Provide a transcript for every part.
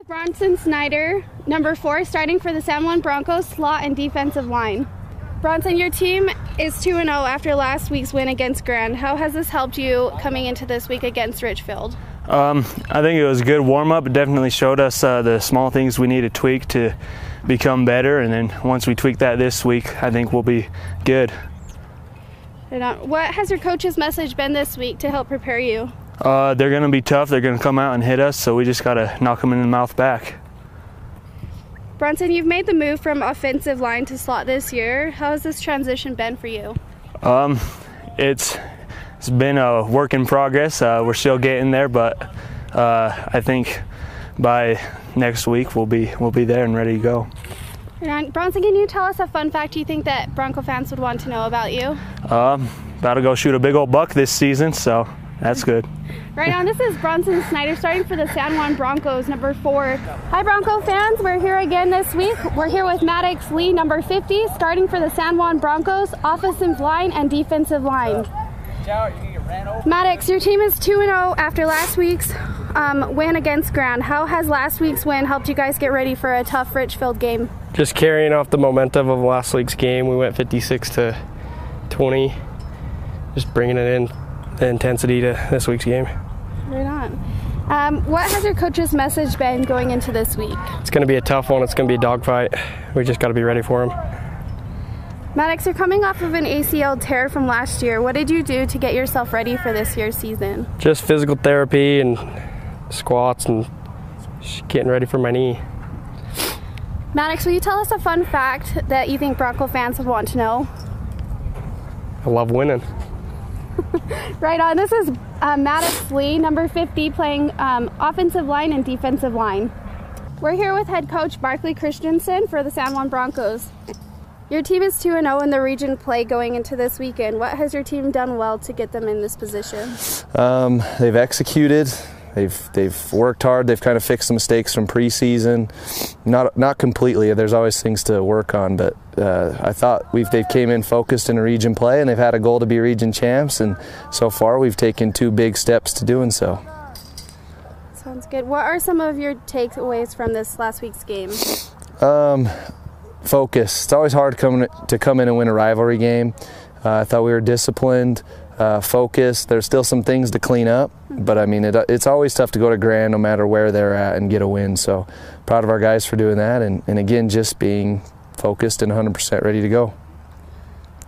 Bronson Snyder, number 4, starting for the San Juan Broncos, slot and defensive line. Bronson, your team is 2-0 after last week's win against Grand. How has this helped you coming into this week against Richfield? I think it was a good warm-up. It definitely showed us the small things we need to tweak to become better, and then once we tweak that this week, I think we'll be good. What has your coach's message been this week to help prepare you? They're going to be tough. They're going to come out and hit us, so we just got to knock them in the mouth back. Bronson, you've made the move from offensive line to slot this year. How has this transition been for you? It's been a work in progress. We're still getting there, but I think by next week we'll be there and ready to go. Bronson, can you tell us a fun fact you think that Bronco fans would want to know about you? About to go shoot a big old buck this season, so that's good. Right on, this is Bronson Snyder starting for the San Juan Broncos, number 4. Hi Bronco fans, we're here again this week. We're here with Maddox Lee, number 50, starting for the San Juan Broncos, offensive line and defensive line. Maddox, your team is 2-0 after last week's win against Grand. How has last week's win helped you guys get ready for a tough Richfield game? Just carrying off the momentum of last week's game. We went 56-20, just bringing it in, the intensity to this week's game. Right on. What has your coach's message been going into this week? It's going to be a tough one. It's going to be a dogfight. We just got to be ready for him. Maddox, you're coming off of an ACL tear from last year. What did you do to get yourself ready for this year's season? Just physical therapy and squats and just getting ready for my knee. Maddox, will you tell us a fun fact that you think Bronco fans would want to know? I love winning. Right on. This is Maddox Lee, number 50, playing offensive line and defensive line. We're here with head coach Barkley Christensen for the San Juan Broncos. Your team is 2-0 in the region play going into this weekend. What has your team done well to get them in this position? They've executed. They've worked hard. They've kind of fixed the mistakes from preseason. Not completely. There's always things to work on, but I thought they came in focused in a region play, and they've had a goal to be region champs. And so far, we've taken 2 big steps to doing so. Sounds good. What are some of your takeaways from this last week's game? Focus. It's always hard to come in and win a rivalry game. I thought we were disciplined. Focused. There's still some things to clean up, but I mean it's always tough to go to Grand no matter where they're at and get a win. So proud of our guys for doing that, and again just being focused and 100% ready to go.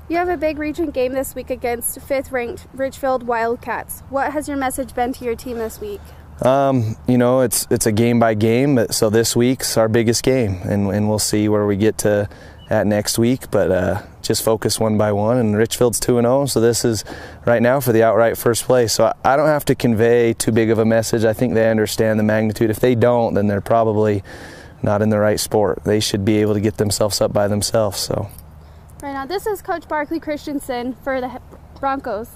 You have a big region game this week against 5th-ranked Richfield Wildcats. What has your message been to your team this week? You know, it's a game by game, so this week's our biggest game, and we'll see where we get to at next week, but just focus one by one. And Richfield's 2-0, so this is right now for the outright first place. So I don't have to convey too big of a message. I think they understand the magnitude. If they don't, then they're probably not in the right sport. They should be able to get themselves up by themselves. So right now, this is Coach Barkley Christensen for the Broncos.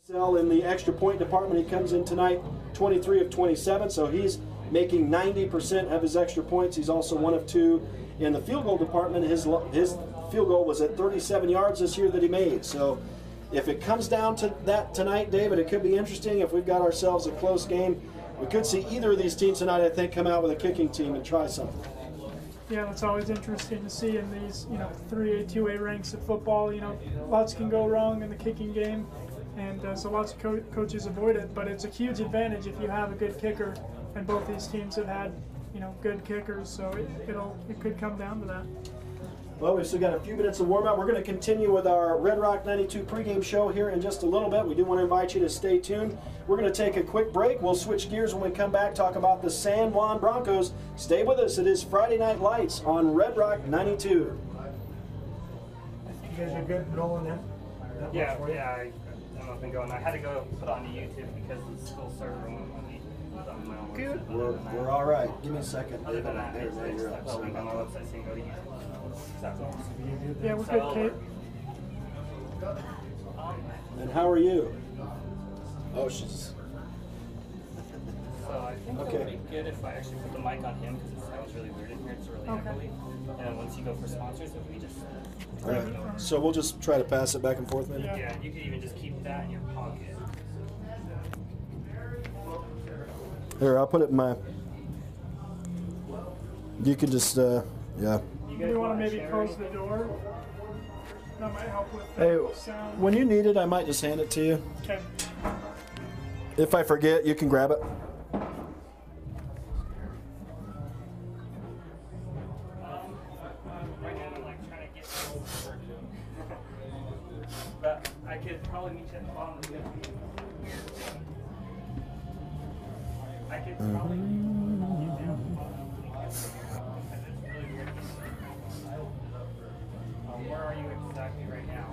Sell in the extra point department. He comes in tonight 23 of 27, so he's making 90% of his extra points. He's also 1 of 2 in the field goal department. His field goal was at 37 yards this year that he made. So if it comes down to that tonight, David, it could be interesting. If we've got ourselves a close game, we could see either of these teams tonight, I think, come out with a kicking team and try something. Yeah, that's always interesting to see in these, 3A, 2A ranks of football. Lots can go wrong in the kicking game, and so lots of coaches avoid it. But it's a huge advantage if you have a good kicker, and both these teams have had, good kickers. So it could come down to that. Well, we've still got a few minutes of warm-up. We're going to continue with our Red Rock 92 pregame show here in just a little bit. We do want to invite you to stay tuned. We're going to take a quick break. We'll switch gears when we come back, talk about the San Juan Broncos. Stay with us. It is Friday Night Lights on Red Rock 92. You guys are good rolling in? Yeah, I'm up and going. I had to go put it on YouTube because the school server won't let me put it on my own website. We're all right. Give me a second. Other than that, There, it's you're up. just Sorry on my about that. website saying go to YouTube. Yeah, we're good, Kate. And how are you? Oh, she's... So I think Okay. it would be good if I actually put the mic on him because it sounds really weird in here. It's really echoey. And then once you go for sponsors, if we just All right. So we'll just try to pass it back and forth, maybe? yeah, you could even just keep that in your pocket. Here, I'll put it in my... You can just, yeah. You Do you want to maybe close the door? That might help with Hey, the sound. when you need it, I might just hand it to you. Okay. If I forget, you can grab it. Right now, I'm like trying to get but I could probably meet you at the bottom of the I could probably meet you down at the bottom of the because it's really weird. Where are you exactly right now?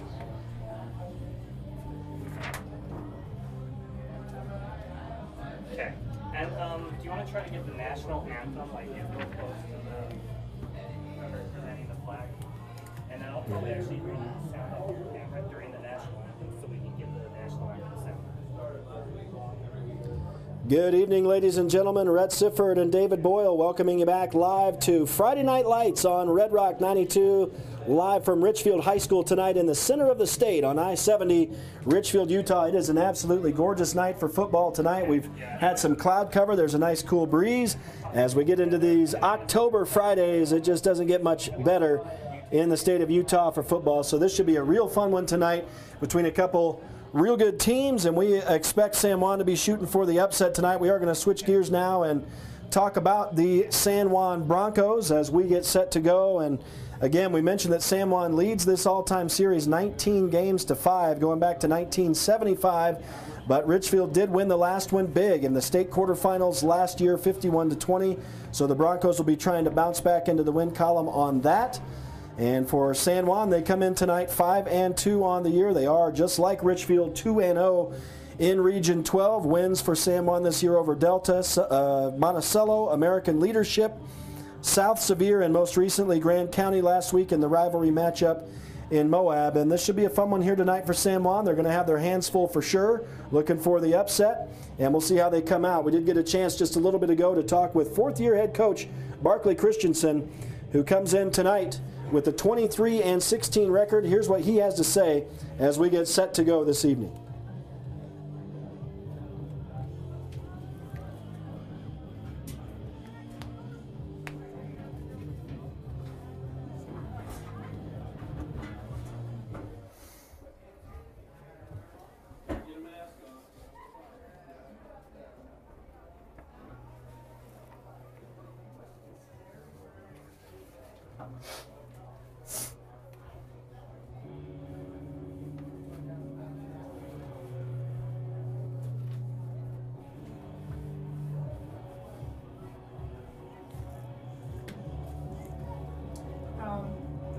Okay. And do you want to try to get the national anthem, like get real close to the whoever presenting the flag? And then I'll probably actually read the sound off your camera during the national anthem so we can get the national anthem sound. Good evening, ladies and gentlemen. Rhett Sifford and David Boyle welcoming you back live to Friday Night Lights on Red Rock 92, live from Richfield High School tonight in the center of the state on I-70, Richfield, Utah. It is an absolutely gorgeous night for football tonight. We've had some cloud cover. There's a nice cool breeze. As we get into these October Fridays, it just doesn't get much better in the state of Utah for football. So this should be a real fun one tonight between a couple real good teams, and we expect San Juan to be shooting for the upset tonight. We are going to switch gears now and talk about the San Juan Broncos as we get set to go. And again, we mentioned that San Juan leads this all-time series 19 games to 5, going back to 1975. But Richfield did win the last one big in the state quarterfinals last year, 51-20. So the Broncos will be trying to bounce back into the win column on that. And for San Juan, they come in tonight 5-2 on the year. They are, just like Richfield, 2-0 in Region 12. Wins for San Juan this year over Delta, Monticello, American Leadership, South Sevier, and most recently Grand County last week in the rivalry matchup in Moab. And this should be a fun one here tonight for San Juan. They're going to have their hands full for sure, looking for the upset, and we'll see how they come out. We did get a chance just a little bit ago to talk with fourth-year head coach Barkley Christensen, who comes in tonight with a 23-16 record. Here's what he has to say as we get set to go this evening.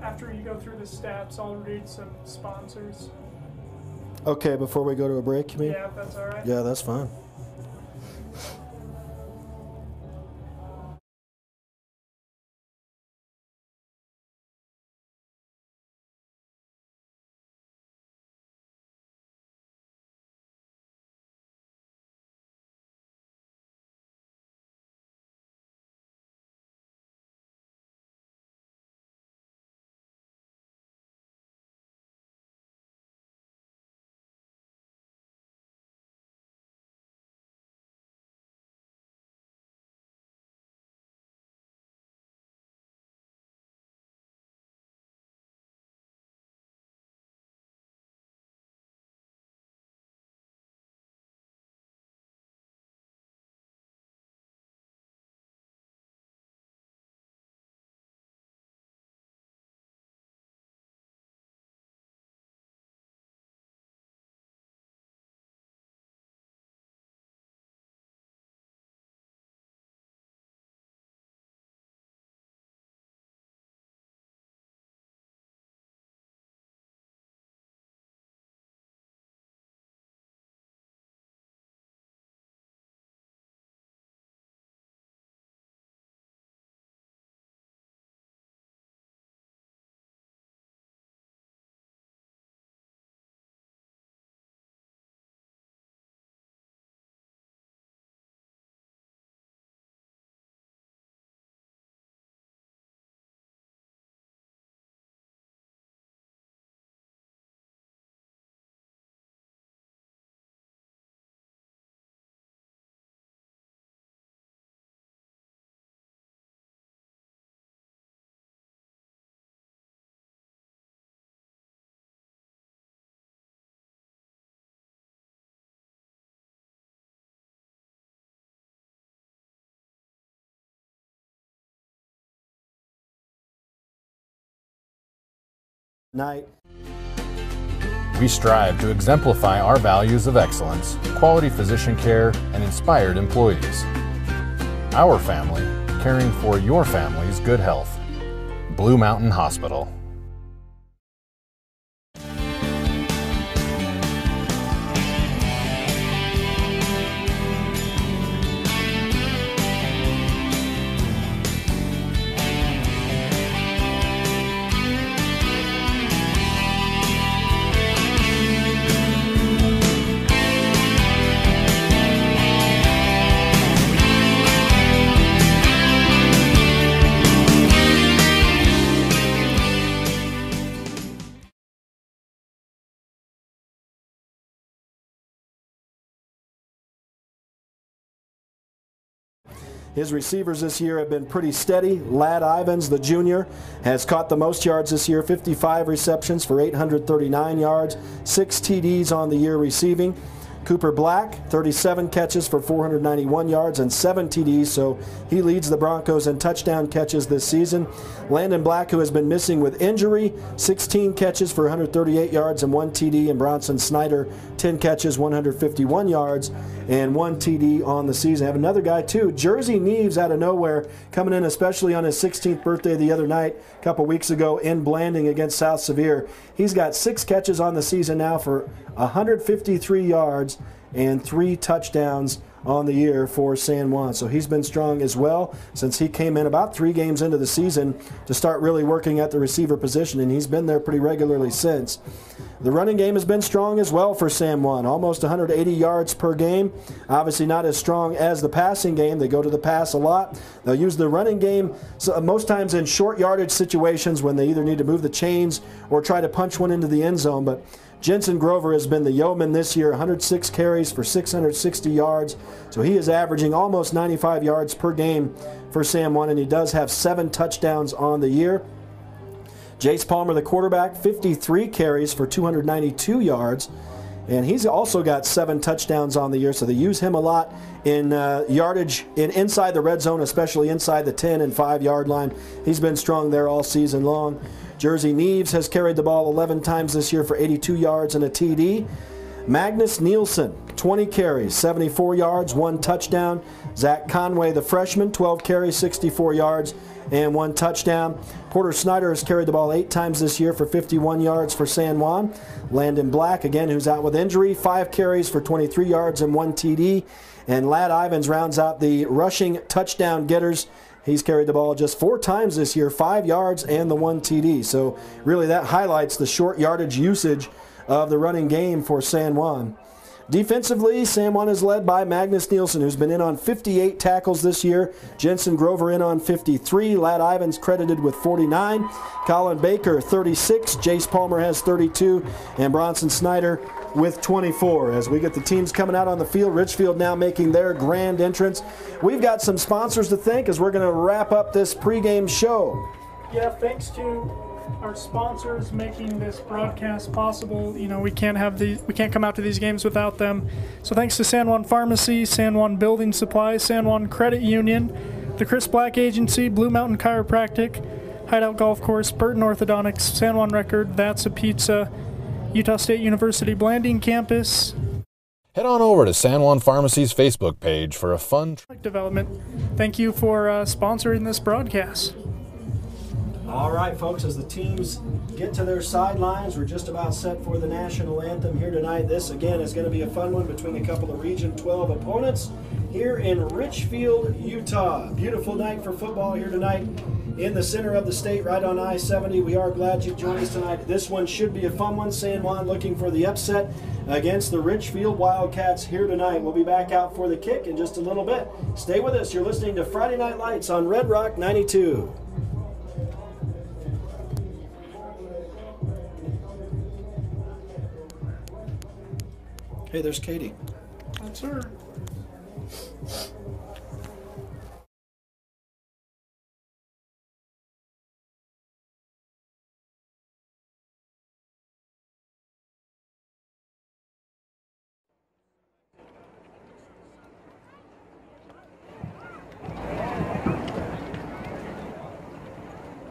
After you go through the stats, I'll read some sponsors. Okay, before we go to a break, you mean? Yeah, if that's all right. Yeah, that's fine. Night. We strive to exemplify our values of excellence, quality physician care, and inspired employees. Our family, caring for your family's good health. Blue Mountain Hospital. His receivers this year have been pretty steady. Ladd Ivins, the junior, has caught the most yards this year, 55 receptions for 839 yards, 6 TDs on the year receiving. Cooper Black, 37 catches for 491 yards and 7 TDs, so he leads the Broncos in touchdown catches this season. Landon Black, who has been missing with injury, 16 catches for 138 yards and 1 TD, and Bronson Snyder, 10 catches, 151 yards and 1 TD on the season. I have another guy too, Jersey Neves, out of nowhere, coming in especially on his 16th birthday the other night, a couple weeks ago in Blanding against South Sevier. He's got 6 catches on the season now for 153 yards and 3 touchdowns on the year for San Juan. So he's been strong as well since he came in about 3 games into the season to start really working at the receiver position, and he's been there pretty regularly since. The running game has been strong as well for San Juan, almost 180 yards per game. Obviously not as strong as the passing game. They go to the pass a lot. They'll use the running game most times in short yardage situations when they either need to move the chains or try to punch one into the end zone. But Jensen Grover has been the yeoman this year, 106 carries for 660 yards. So he is averaging almost 95 yards per game for San Juan, and he does have 7 touchdowns on the year. Jace Palmer, the quarterback, 53 carries for 292 yards. And he's also got 7 touchdowns on the year, so they use him a lot in yardage inside the red zone, especially inside the 10 and 5 yard line. He's been strong there all season long. Jersey Neves has carried the ball 11 times this year for 82 yards and a TD. Magnus Nielsen, 20 carries, 74 yards, 1 touchdown. Zach Conway, the freshman, 12 carries, 64 yards, and 1 touchdown. Porter Snyder has carried the ball 8 times this year for 51 yards for San Juan. Landon Black, again, who's out with injury, 5 carries for 23 yards and 1 TD. And Ladd Ivins rounds out the rushing touchdown getters. He's carried the ball just 4 times this year, 5 yards and the 1 TD. So really that highlights the short yardage usage of the running game for San Juan. Defensively, San Juan is led by Magnus Nielsen, who's been in on 58 tackles this year. Jensen Grover in on 53. Ladd Ivins credited with 49. Colin Baker, 36. Jace Palmer has 32. And Bronson Snyder with 24. As we get the teams coming out on the field, Richfield now making their grand entrance. We've got some sponsors to thank as we're going to wrap up this pregame show. Yeah, thanks to our sponsors making this broadcast possible. You know, we can't come out to these games without them. So thanks to San Juan Pharmacy, San Juan Building Supply, San Juan Credit Union, the Chris Black Agency, Blue Mountain Chiropractic, Hideout Golf Course, Burton Orthodontics, San Juan Record, That's a Pizza, Utah State University Blanding Campus. Head on over to San Juan Pharmacy's Facebook page for a fun development. Thank you for sponsoring this broadcast. All right, folks, as the teams get to their sidelines, we're just about set for the national anthem here tonight. This, again, is going to be a fun one between a couple of Region 12 opponents here in Richfield, Utah. Beautiful night for football here tonight in the center of the state, right on I-70. We are glad you joined us tonight. This one should be a fun one. San Juan looking for the upset against the Richfield Wildcats here tonight. We'll be back out for the kick in just a little bit. Stay with us. You're listening to Friday Night Lights on Red Rock 92. Hey, there's Katie. That's her.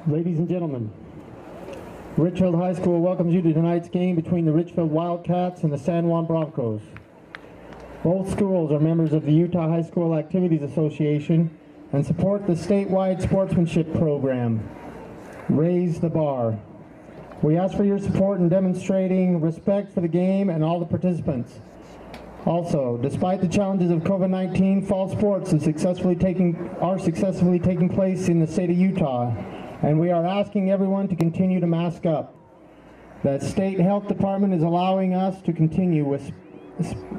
Ladies and gentlemen, Richfield High School welcomes you to tonight's game between the Richfield Wildcats and the San Juan Broncos. Both schools are members of the Utah High School Activities Association and support the statewide sportsmanship program, Raise the Bar. We ask for your support in demonstrating respect for the game and all the participants. Also, despite the challenges of COVID-19, fall sports are successfully taking place in the state of Utah, and we are asking everyone to continue to mask up. The state health department is allowing us to continue with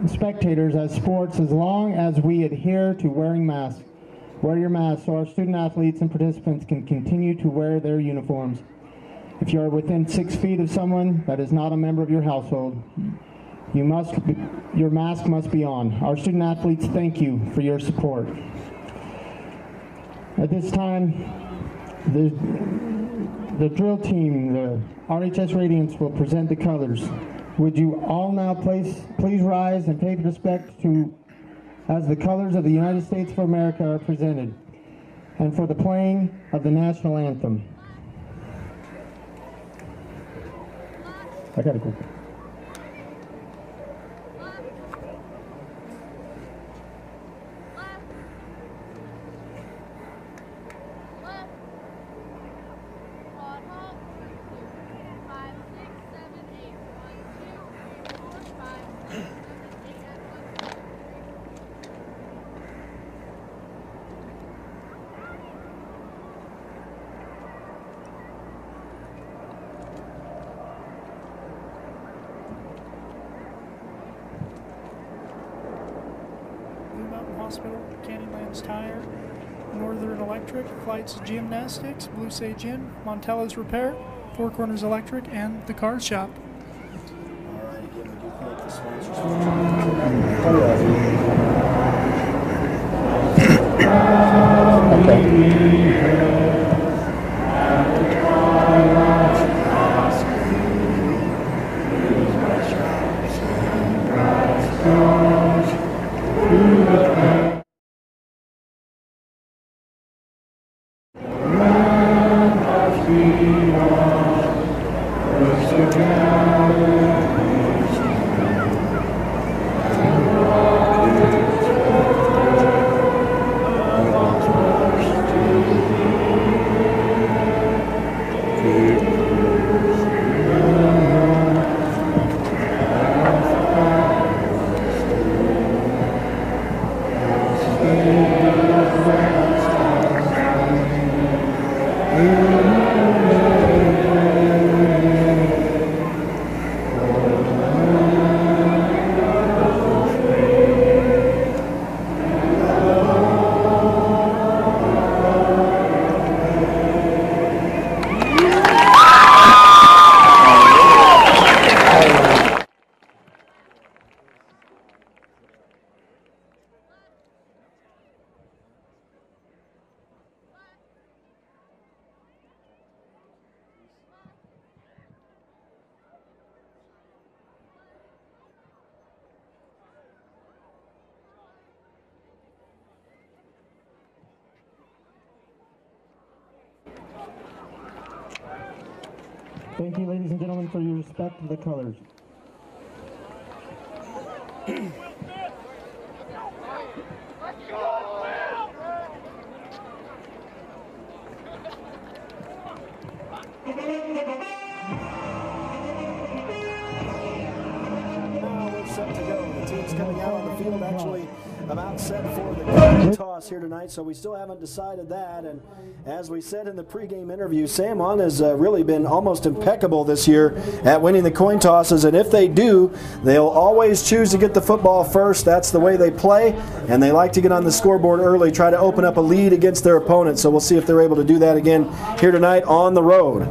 spectators at sports as long as we adhere to wearing masks. Wear your mask so our student athletes and participants can continue to wear their uniforms. If you are within 6 feet of someone that is not a member of your household, your mask must be on. Our student athletes thank you for your support. At this time, the drill team, the RHS Radiants, will present the colors. Would you all now please rise and pay respect to as the colors of the United States of America are presented, and for the playing of the national anthem. I gotta go. Hospital, Canyonlands Tire, Northern Electric, Flights Gymnastics, Blue Sage Inn, Montella's Repair, Four Corners Electric, and the Car Shop. All right, again, we do thank the sponsors. Thank you, ladies and gentlemen, for your respect of the colors. Now we're set to go. The team's coming out on the field, actually about set for the coin toss here tonight, so we still haven't decided that. And as we said in the pregame interview, San Juan has really been almost impeccable this year at winning the coin tosses, and if they do, they'll always choose to get the football first. That's the way they play, and they like to get on the scoreboard early, try to open up a lead against their opponent. So we'll see if they're able to do that again here tonight on the road.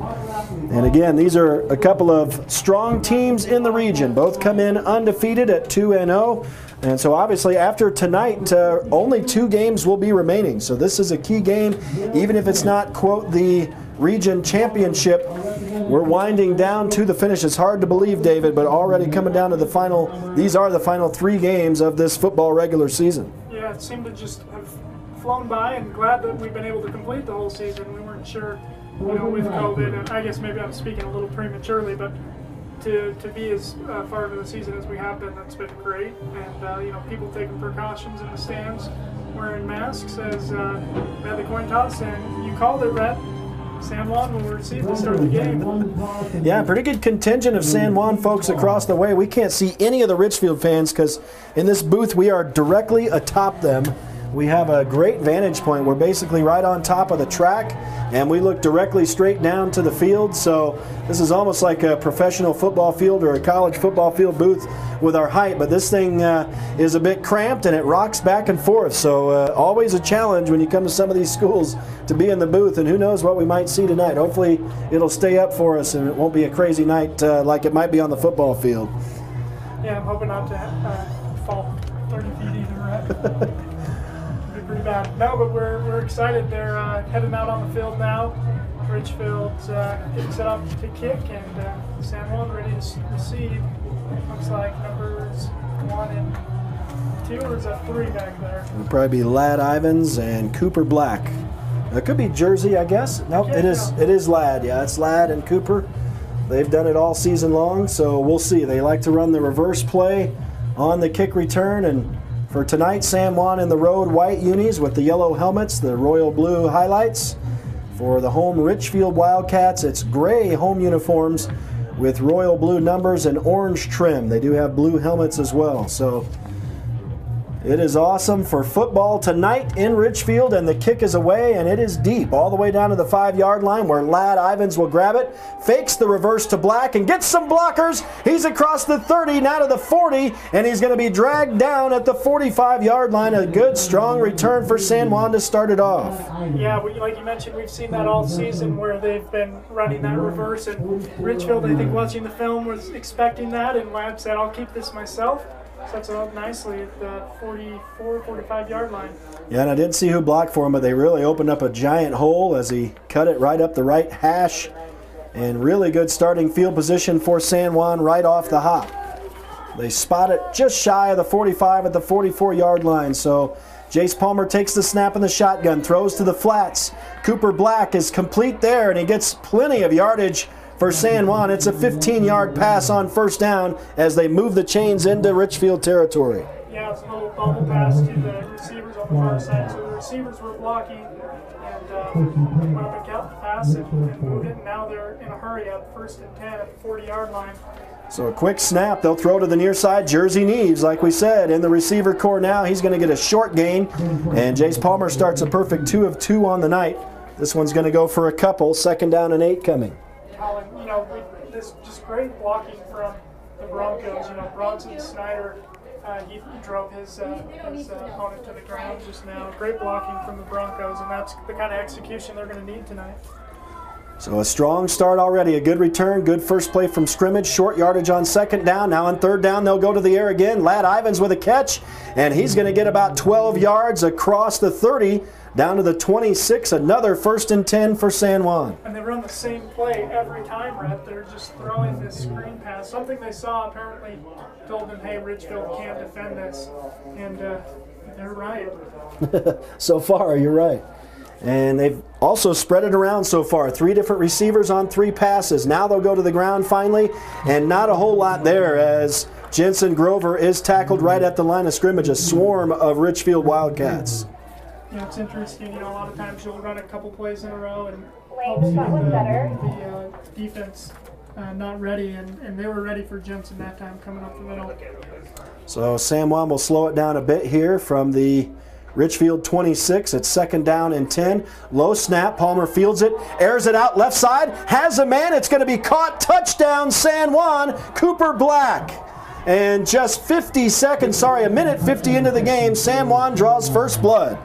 And again, these are a couple of strong teams in the region. Both come in undefeated at 2-0. And so obviously after tonight, only 2 games will be remaining. So this is a key game, even if it's not, quote, the region championship. We're winding down to the finish. It's hard to believe, David, but already coming down to the final. These are the final 3 games of this football regular season. Yeah, it seemed to just have flown by, and glad that we've been able to complete the whole season. We weren't sure you know, with COVID, and I guess maybe I'm speaking a little prematurely, but to be as far into the season as we have been, that's been great. And you know, people taking precautions in the stands, wearing masks as we had the coin toss, and you called it, Rhett. San Juan will receive the start of the game. Yeah, pretty good contingent of San Juan folks across the way. We can't see any of the Richfield fans because in this booth we are directly atop them. We have a great vantage point. We're basically right on top of the track, and we look directly straight down to the field. So this is almost like a professional football field or a college football field booth with our height. But this thing is a bit cramped, and it rocks back and forth. So always a challenge when you come to some of these schools to be in the booth. And who knows what we might see tonight. Hopefully it'll stay up for us, and it won't be a crazy night like it might be on the football field. Yeah, I'm hoping not to fall 30 feet either, right? Pretty bad. No, but we're excited. They're heading out on the field now. Richfield's getting set up to kick, and San Juan ready to receive. Looks like numbers 1 and 2, or is that 3 back there? It'll probably be Ladd Ivins and Cooper Black. It could be Jersey, I guess. Nope, it is Ladd. Yeah, it's Ladd and Cooper. They've done it all season long, so we'll see. They like to run the reverse play on the kick return, and for tonight, San Juan in the road white unis with the yellow helmets, the royal blue highlights. For the home Richfield Wildcats, it's gray home uniforms with royal blue numbers and orange trim. They do have blue helmets as well. So it is awesome for football tonight in Richfield, and the kick is away, and it is deep all the way down to the 5-yard line where Ladd Ivins will grab it, fakes the reverse to Black and gets some blockers. He's across the 30, now to the 40, and he's going to be dragged down at the 45-yard line. A good, strong return for San Juan to start it off. Yeah, like you mentioned, we've seen that all season where they've been running that reverse, and Richfield, I think, watching the film, was expecting that, and Ladd said, I'll keep this myself. Sets it up nicely at the 44, 45-yard line. Yeah, and I didn't see who blocked for him, but they really opened up a giant hole as he cut it right up the right hash. And really good starting field position for San Juan right off the hop. They spot it just shy of the 45 at the 44-yard line. So Jace Palmer takes the snap in the shotgun, throws to the flats. Cooper Black is complete there, and he gets plenty of yardage for San Juan. It's a 15-yard pass on first down as they move the chains into Richfield territory. Yeah, it's a little bubble pass to the receivers on the far side. So the receivers were blocking and went up and got the pass and moved it. And now they're in a hurry up 1st and 10 at the 40-yard line. So a quick snap. They'll throw to the near side. Jersey Neves, like we said, in the receiver core now. He's going to get a short gain. And Jace Palmer starts a perfect 2 of 2 on the night. This one's going to go for a couple. 2nd down and 8 coming. You know, this just great blocking from the Broncos. You know, Bronson Snyder, he drove his opponent to the ground just now. Great blocking from the Broncos, and that's the kind of execution they're going to need tonight. So a strong start already. A good return, good first play from scrimmage. Short yardage on 2nd down. Now on 3rd down, they'll go to the air again. Ladd Ivins with a catch, and he's going to get about 12 yards across the 30. Down to the 26, another 1st and 10 for San Juan. And they run the same play every time, Rhett. They're just throwing this screen pass. Something they saw apparently told them, hey, Richfield can't defend this. And they're right. So far, you're right. And they've also spread it around so far. 3 different receivers on 3 passes. Now they'll go to the ground finally, and not a whole lot there as Jensen Grover is tackled right at the line of scrimmage. A swarm of Richfield Wildcats. You know, it's interesting, you know, a lot of times you'll run a couple plays in a row and helps you the defense not ready, and they were ready for Jensen that time coming up the middle. So San Juan will slow it down a bit here from the Richfield 26. It's 2nd down and 10. Low snap. Palmer fields it, airs it out left side, has a man. It's going to be caught. Touchdown San Juan. Cooper Black. And just 50 seconds, a minute 50 into the game, San Juan draws first blood.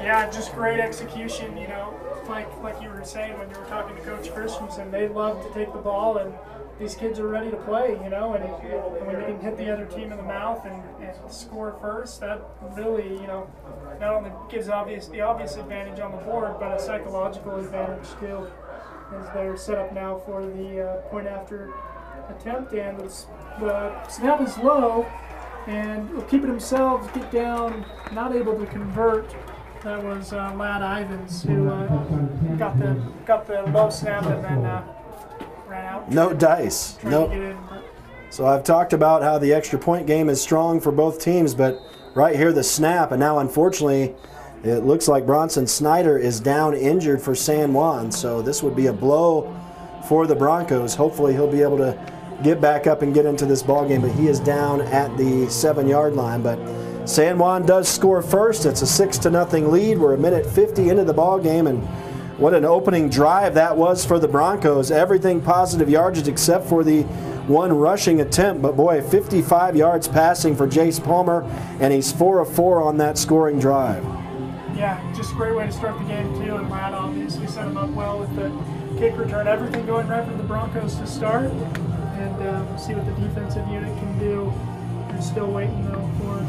Yeah, just great execution, you know, like you were saying when you were talking to Coach Christensen. They love to take the ball, and these kids are ready to play, you know, and when they can hit the other team in the mouth and score first, that really, you know, not only gives the obvious advantage on the board, but a psychological advantage too, as they're set up now for the point after attempt, and the snap is low, and will keep it themselves, get down, not able to convert. That was Ladd Ivins, who got the low snap and then ran out. No dice. Nope. So I've talked about how the extra point game is strong for both teams, but right here the snap, and now unfortunately it looks like Bronson Snyder is down injured for San Juan, so this would be a blow for the Broncos. Hopefully he'll be able to get back up and get into this ball game, but he is down at the 7-yard line. But San Juan does score first. It's a 6-0 lead. We're a minute 50 into the ball game, and what an opening drive that was for the Broncos. Everything positive yardage except for the one rushing attempt, but boy, 55 yards passing for Jace Palmer, and he's 4 of 4 on that scoring drive. Yeah, just a great way to start the game too, and Matt obviously set him up well with the kick return. Everything going right for the Broncos to start, and we'll see what the defensive unit can do. We're still waiting though for.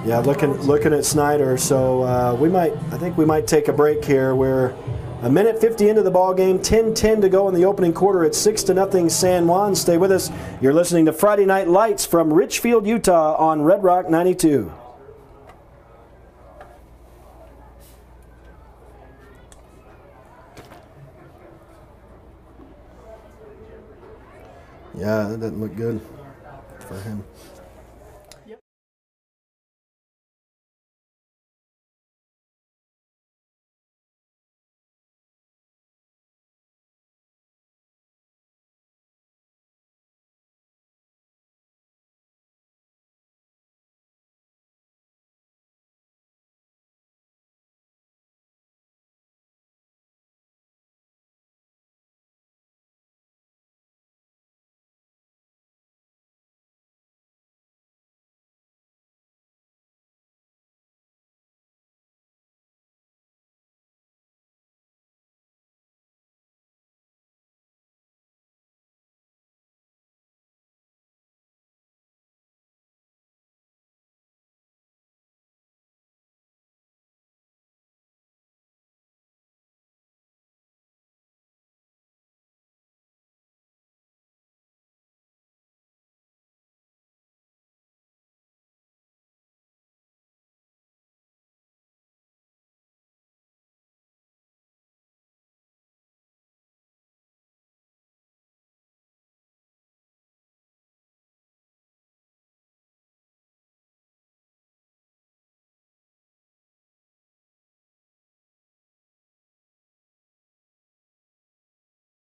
Yeah, looking at Snyder. So I think we might take a break here. We're a minute 50 into the ball game, 10-10 to go in the opening quarter. It's 6-0 San Juan. Stay with us. You're listening to Friday Night Lights from Richfield, Utah on Red Rock 92. Yeah, that doesn't look good for him.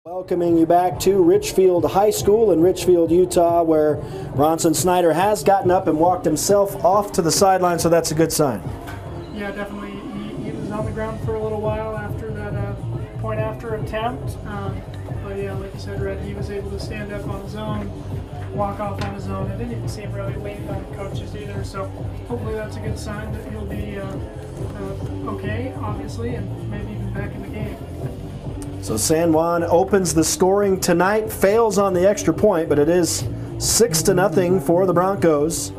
Welcoming you back to Richfield High School in Richfield, Utah, where Bronson Snyder has gotten up and walked himself off to the sideline, so that's a good sign. Yeah, definitely. He was on the ground for a little while after that point after attempt. But yeah, like you said, Red, he was able to stand up on his own, walk off on his own. It didn't even seem really leaned on coaches either, so hopefully that's a good sign that he'll be okay, obviously, and maybe even back in the game. So San Juan opens the scoring tonight, fails on the extra point, but it is 6-0 for the Broncos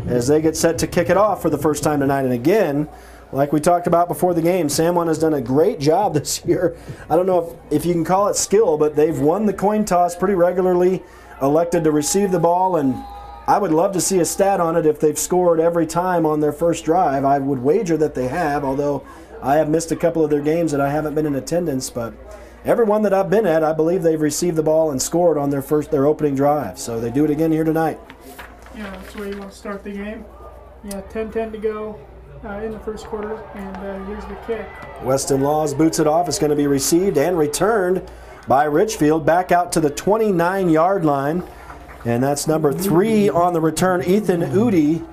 as they get set to kick it off for the first time tonight. And again, like we talked about before the game, San Juan has done a great job this year. I don't know if you can call it skill, but they've won the coin toss pretty regularly, elected to receive the ball, and I would love to see a stat on it if they've scored every time on their first drive. I would wager that they have, although I have missed a couple of their games that I haven't been in attendance, but every one that I've been at, I believe they've received the ball and scored on their opening drive. So they do it again here tonight. Yeah, that's where you want to start the game. Yeah, 10-10 to go in the first quarter, and here's the kick. Weston Laws boots it off. It's going to be received and returned by Richfield back out to the 29-yard line. And that's number 3 on the return, Ethan Udi.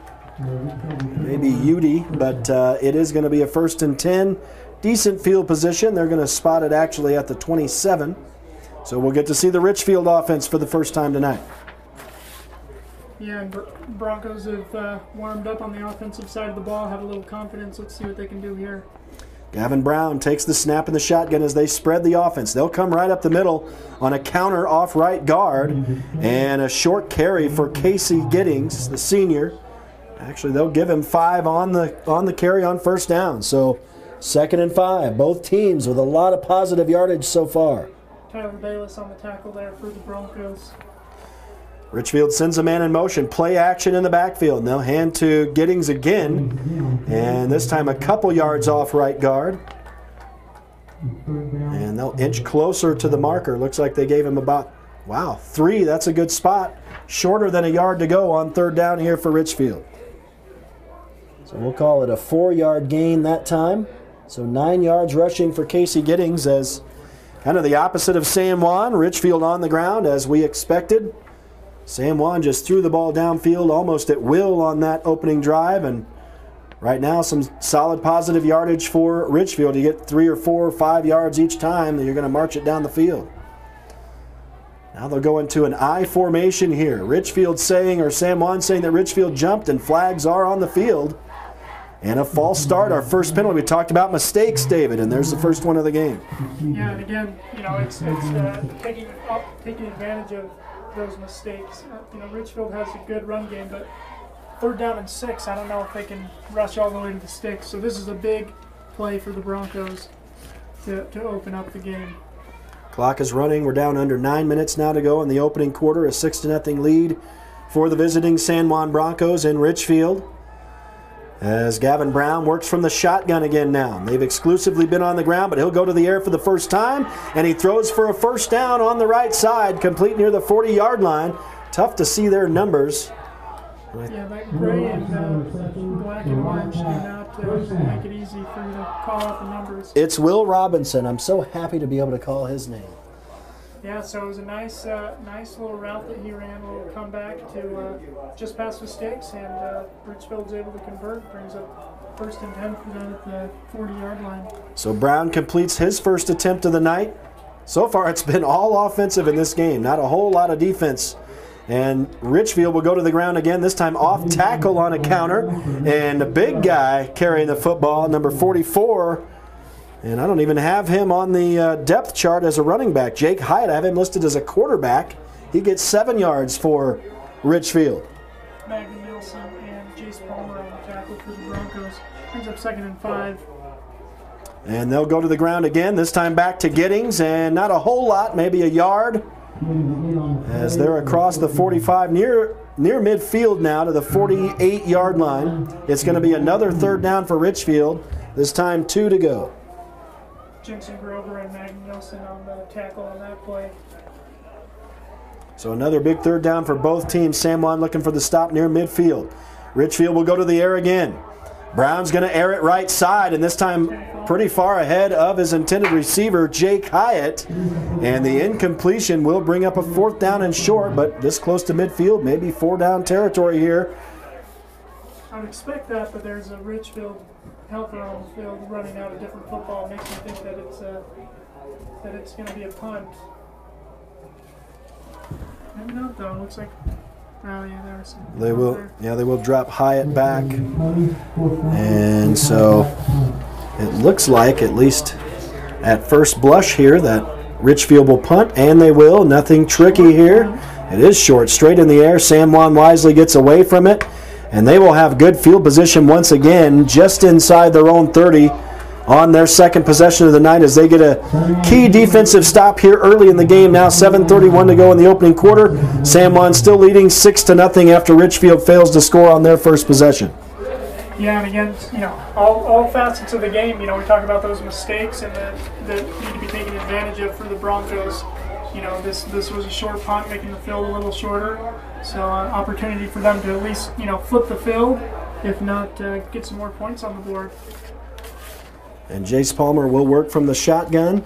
Maybe Udi, but it is going to be a 1st and 10. Decent field position. They're going to spot it actually at the 27. So we'll get to see the Richfield offense for the first time tonight. Yeah, and Broncos have warmed up on the offensive side of the ball, have a little confidence. Let's see what they can do here. Gavin Brown takes the snap in the shotgun as they spread the offense. They'll come right up the middle on a counter off right guard and a short carry for Casey Giddings, the senior. Actually, they'll give him 5 on the carry on first down. So 2nd and 5. Both teams with a lot of positive yardage so far. Tyler Bayless on the tackle there for the Broncos. Richfield sends a man in motion. Play action in the backfield. And they'll hand to Giddings again. And this time a couple yards off right guard. And they'll inch closer to the marker. Looks like they gave him about, 3. That's a good spot. Shorter than a yard to go on third down here for Richfield. So we'll call it a 4-yard gain that time. So 9 yards rushing for Casey Giddings, as kind of the opposite of San Juan. Richfield on the ground as we expected. San Juan just threw the ball downfield almost at will on that opening drive, and right now some solid positive yardage for Richfield. You get 3 or 4 or 5 yards each time that you're going to march it down the field. Now they'll go into an I formation here. Richfield saying, or San Juan saying that Richfield jumped, and flags are on the field. And a false start, our first penalty. We talked about mistakes, David, and there's the first one of the game. Yeah, and again, it's taking advantage of those mistakes. Richfield has a good run game, but third down and 6, I don't know if they can rush all the way to the sticks. So this is a big play for the Broncos to open up the game. Clock is running. We're down under 9 minutes now to go in the opening quarter. A 6-0 lead for the visiting San Juan Broncos in Richfield, as Gavin Brown works from the shotgun again now. They've exclusively been on the ground, but he'll go to the air for the first time, and he throws for a first down on the right side, complete near the 40-yard line. Tough to see their numbers. Yeah, that gray and black and orange do not make it easy for you to call out the numbers. It's Will Robinson. I'm so happy to be able to call his name. Yeah, so it was a nice little route that he ran, a little comeback to just past the sticks, and Richfield's able to convert, brings up 1st and 10 for them at the 40-yard line. So Brown completes his first attempt of the night. So far it's been all offensive in this game, not a whole lot of defense. And Richfield will go to the ground again, this time off tackle on a counter, and the big guy carrying the football, number 44. And I don't even have him on the depth chart as a running back. Jake Hyatt, I have him listed as a quarterback. He gets 7 yards for Richfield. Maggie Nielsen and Jace Palmer on the tackle for the Broncos. Brings up 2nd and 5. And they'll go to the ground again, this time back to Giddings, and not a whole lot, maybe a yard, as they're across the 45, near midfield now to the 48-yard line. It's going to be another third down for Richfield, this time 2 to go. Jensen Grover and Maggie Nielsen on the tackle on that play. So another big third down for both teams. San Juan looking for the stop near midfield. Richfield will go to the air again. Brown's going to air it right side, and this time pretty far ahead of his intended receiver, Jake Hyatt. And the incompletion will bring up a 4th down and short, but this close to midfield, maybe 4-down territory here. I would expect that, but there's a Richfield helper on the field running out a different football. Makes me think that it's going to be a punt. Maybe not though. It looks like there some. They will drop Hyatt back, and so it looks like, at least at first blush here, that Richfield will punt, and they will. Nothing tricky here. It is short, straight in the air. San Juan wisely gets away from it. And they will have good field position once again, just inside their own 30 on their second possession of the night, as they get a key defensive stop here early in the game. Now 7:31 to go in the opening quarter. San Juan still leading 6-0 after Richfield fails to score on their first possession. Yeah, and again, all facets of the game, we talk about those mistakes and that need to be taken advantage of for the Broncos. This was a short punt, making the field a little shorter. So opportunity for them to at least, flip the field, if not get some more points on the board. And Jace Palmer will work from the shotgun.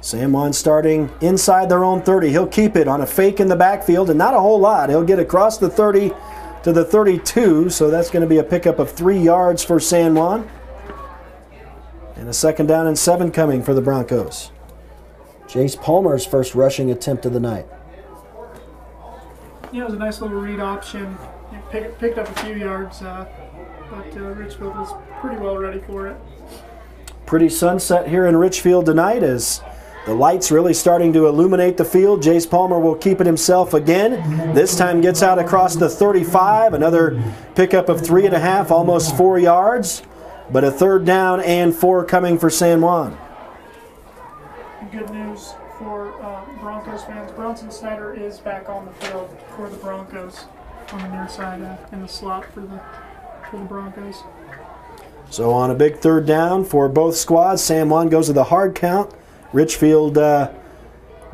San Juan starting inside their own 30. He'll keep it on a fake in the backfield, and not a whole lot. He'll get across the 30 to the 32, so that's going to be a pickup of 3 yards for San Juan. And a 2nd down and 7 coming for the Broncos. Jace Palmer's first rushing attempt of the night. Yeah, it was a nice little read option. Picked up a few yards, but Richfield was pretty well ready for it. Pretty sunset here in Richfield tonight, as the lights really starting to illuminate the field. Jace Palmer will keep it himself again. This time gets out across the 35. Another pickup of 3.5, almost 4 yards. But a 3rd down and 4 coming for San Juan. Good news for Broncos fans. Bronson Snyder is back on the field for the Broncos on the near side in the slot for the Broncos. So on a big third down for both squads, San Juan goes to the hard count. Richfield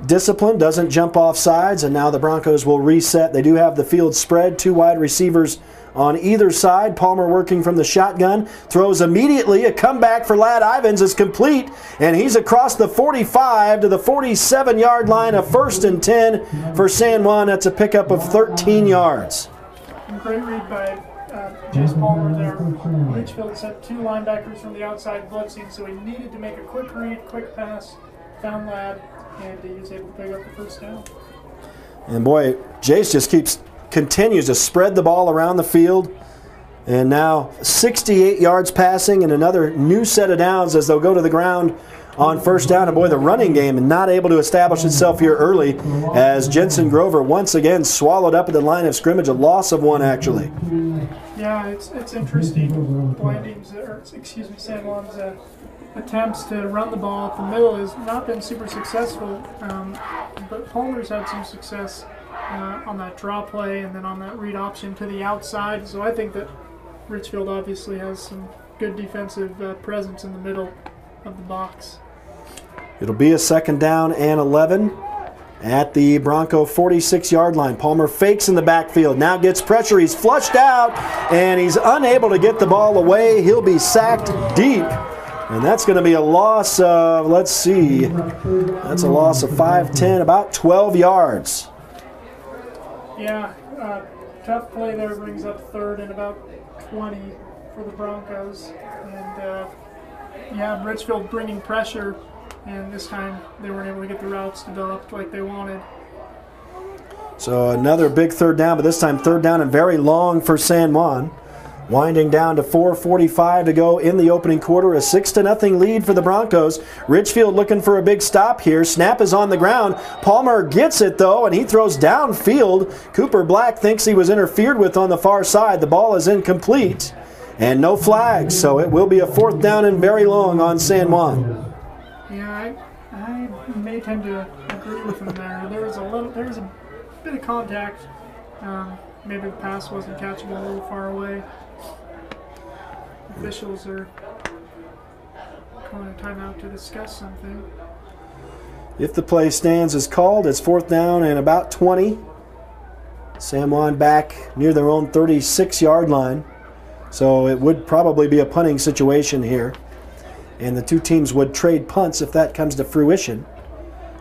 discipline, doesn't jump off sides, and now the Broncos will reset. They do have the field spread, 2 wide receivers on either side. Palmer working from the shotgun, throws immediately. A comeback for Ladd Ivins is complete, and he's across the 45 to the 47-yard line. A 1st and 10 for San Juan. That's a pickup of 13 yards. Great read by Jace Palmer there. Richfield sent 2 linebackers from the outside blitzing, so he needed to make a quick read, quick pass, found Ladd, and he was able to pick up the 1st down. And boy, Jace just continues to spread the ball around the field. And now 68 yards passing and another new set of downs as they'll go to the ground on 1st down. And boy, the running game not able to establish itself here early as Jensen Grover once again swallowed up at the line of scrimmage, a loss of 1 actually. Yeah, it's interesting. San Juan's attempts to run the ball up the middle has not been super successful, but Palmer's had some success on that draw play and then on that read option to the outside. So I think that Richfield obviously has some good defensive presence in the middle of the box. It'll be a 2nd down and 11 at the Bronco 46-yard line. Palmer fakes in the backfield, now gets pressure, he's flushed out, and he's unable to get the ball away. He'll be sacked deep, and that's going to be a loss of, let's see, that's a loss of 5, 10, about 12 yards. Yeah, tough play there, brings up 3rd and about 20 for the Broncos. And yeah, Richfield bringing pressure, and this time they weren't able to get the routes developed like they wanted. So another big 3rd down, but this time 3rd down and very long for San Juan. Winding down to 4:45 to go in the opening quarter, a 6-0 lead for the Broncos. Richfield looking for a big stop here. Snap is on the ground. Palmer gets it though, and he throws downfield. Cooper Black thinks he was interfered with on the far side. The ball is incomplete, and no flags, so it will be a 4th down and very long on San Juan. Yeah, I may tend to agree with him there. There was a bit of contact. Maybe the pass wasn't catchable a little far away. Officials are calling a timeout to discuss something. If the play stands as called, it's 4th down and about 20. San Juan back near their own 36-yard line. So it would probably be a punting situation here. And the 2 teams would trade punts if that comes to fruition.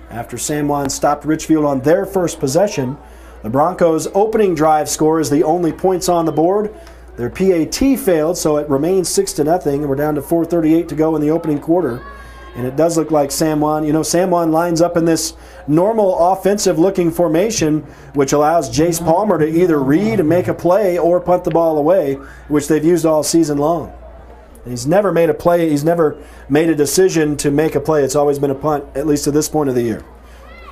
After San Juan stopped Richfield on their first possession, the Broncos' opening drive score is the only points on the board. Their PAT failed, so it remains 6-0. We're down to 4:38 to go in the opening quarter. And it does look like San Juan, San Juan lines up in this normal offensive-looking formation, which allows Jace Palmer to either read and make a play or punt the ball away, which they've used all season long. And he's never made a play. He's never made a decision to make a play. It's always been a punt, at least to this point of the year.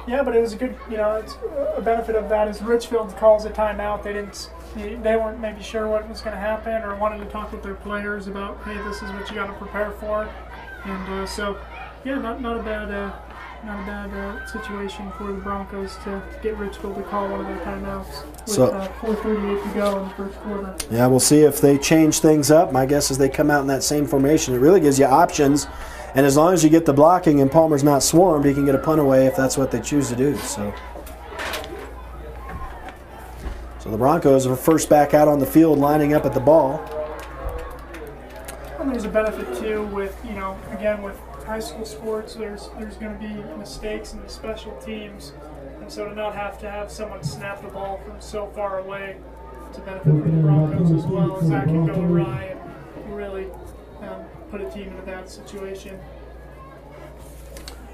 Yeah, but it was a good, it's a benefit of that is Richfield calls a timeout. They weren't maybe sure what was going to happen or wanted to talk with their players about, hey, this is what you got to prepare for. And so, yeah, not a bad situation for the Broncos to get Richfield to call one of their timeouts with 4:38 to go in the first quarter. Yeah, we'll see if they change things up. My guess is they come out in that same formation. It really gives you options. And as long as you get the blocking and Palmer's not swarmed, he can get a punt away if that's what they choose to do. So the Broncos are first back out on the field, lining up at the ball. And there's a benefit too with, again with high school sports, there's going to be mistakes in the special teams, and so to not have to have someone snap the ball from so far away, it's a benefit for the Broncos as well, as that can go awry and really put a team in a bad situation.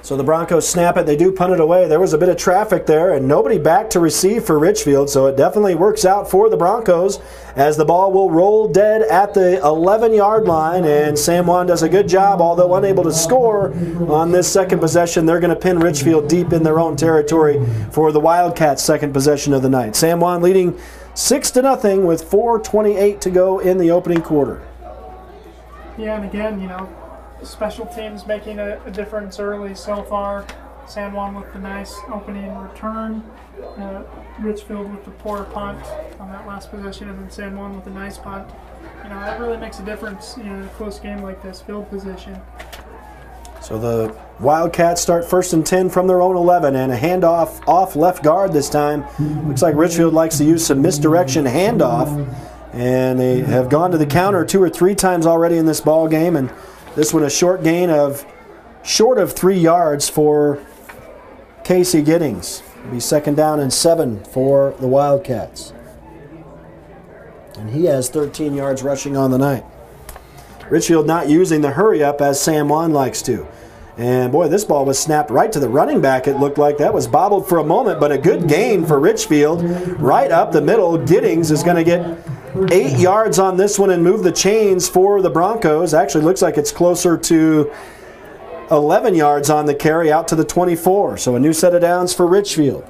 So the Broncos snap it. They do punt it away. There was a bit of traffic there, and nobody back to receive for Richfield, so it definitely works out for the Broncos as the ball will roll dead at the 11-yard line, and San Juan does a good job, although unable to score on this second possession. They're going to pin Richfield deep in their own territory for the Wildcats' second possession of the night. San Juan leading 6-0 with 4:28 to go in the opening quarter. Yeah, and again, special teams making a difference early so far. San Juan with the nice opening return. Richfield with the poor punt on that last possession, and then San Juan with a nice punt. That really makes a difference, in a close game like this, field position. So the Wildcats start 1st and 10 from their own 11, and a handoff off left guard this time. Looks like Richfield likes to use some misdirection handoff, and they have gone to the counter 2 or 3 times already in this ball game, and this one a short gain of short of 3 yards for Casey Giddings. It'll be 2nd down and 7 for the Wildcats. And he has 13 yards rushing on the night. Richfield not using the hurry up as San Juan likes to. And boy, this ball was snapped right to the running back. It looked like that was bobbled for a moment, but a good gain for Richfield. Right up the middle. Giddings is going to get 8 yards on this one and move the chains for the Broncos. Actually looks like it's closer to 11 yards on the carry out to the 24. So a new set of downs for Richfield.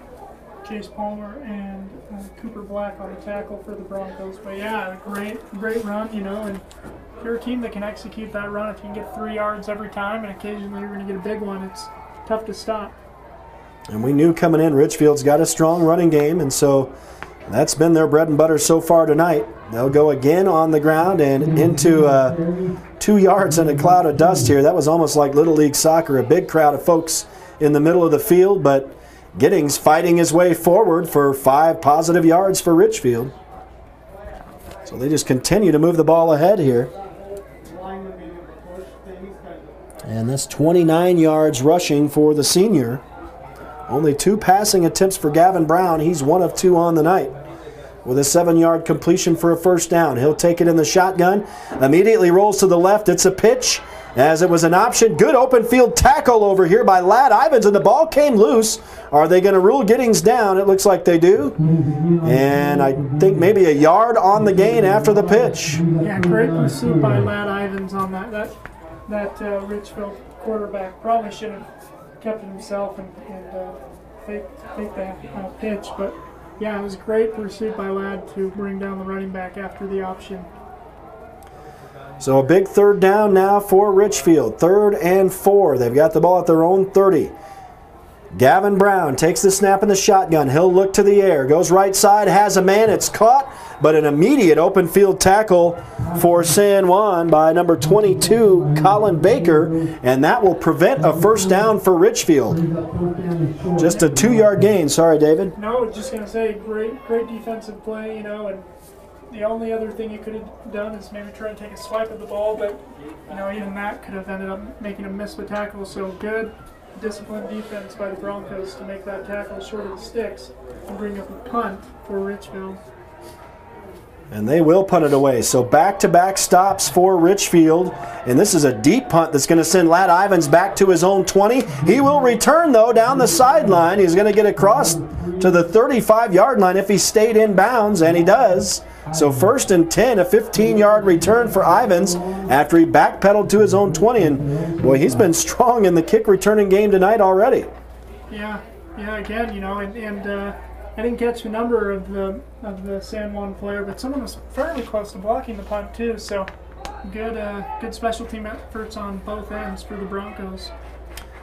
Chase Palmer and Cooper Black on the tackle for the Broncos. But yeah, great run, and if you're a team that can execute that run, if you can get 3 yards every time and occasionally you're going to get a big one, it's tough to stop. And we knew coming in Richfield's got a strong running game, and so that's been their bread and butter so far tonight. They'll go again on the ground and into 2 yards in a cloud of dust here. That was almost like Little League soccer, a big crowd of folks in the middle of the field, but Giddings fighting his way forward for 5 positive yards for Richfield. So they just continue to move the ball ahead here. And that's 29 yards rushing for the senior. Only 2 passing attempts for Gavin Brown. He's 1 of 2 on the night with a 7-yard completion for a 1st down. He'll take it in the shotgun. Immediately rolls to the left. It's a pitch as it was an option. Good open field tackle over here by Ladd Ivins, and the ball came loose. Are they going to rule Giddings down? It looks like they do. And I think maybe a yard on the gain after the pitch. Yeah, great pursuit by Ladd Ivins on that Richfield quarterback. Probably should have kept it himself and fake that pitch, but yeah, it was a great pursuit by Ladd to bring down the running back after the option. So a big 3rd down now for Richfield. 3rd and 4. They've got the ball at their own 30. Gavin Brown takes the snap in the shotgun. He'll look to the air. Goes right side, has a man. It's caught, but an immediate open field tackle for San Juan by number 22, Colin Baker, and that will prevent a 1st down for Richfield. Just a 2-yard gain. Sorry, David. No, just going to say great defensive play, and the only other thing you could have done is maybe try to take a swipe at the ball, but even that could have ended up making him miss the tackle. So good disciplined defense by the Broncos to make that tackle short of the sticks and bring up a punt for Richfield. And they will punt it away. So back-to-back stops for Richfield. And this is a deep punt that's going to send Ladd Ivins back to his own 20. He will return, though, down the sideline. He's going to get across to the 35-yard line if he stayed in bounds, and he does. So 1st and 10, a 15-yard return for Ivins after he backpedaled to his own 20. And, boy, he's been strong in the kick returning game tonight already. Yeah, again, and I didn't catch the number of the San Juan player, but someone was fairly close to blocking the punt too. So good special team efforts on both ends for the Broncos.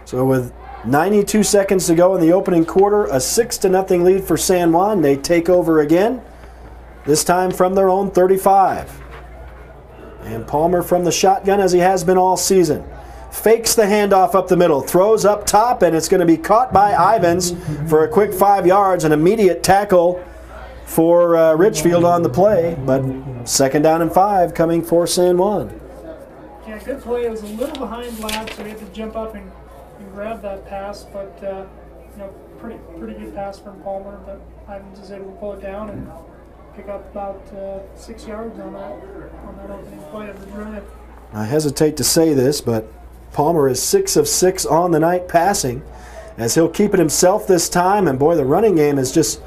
So with 92 seconds to go in the opening quarter, a 6-0 lead for San Juan. They take over again, this time from their own 35. And Palmer from the shotgun, as he has been all season. Fakes the handoff up the middle, throws up top, and it's going to be caught by Ivins for a quick 5 yards, an immediate tackle for Richfield on the play, but 2nd down and 5 coming for San Juan. Yeah, good play. It was a little behind Ladd, so he had to jump up and grab that pass, but pretty good pass from Palmer, but Ivins is able to pull it down and pick up about 6 yards on that opening play of the drive. I hesitate to say this, but Palmer is 6 of 6 on the night passing, as he'll keep it himself this time. And boy, the running game is just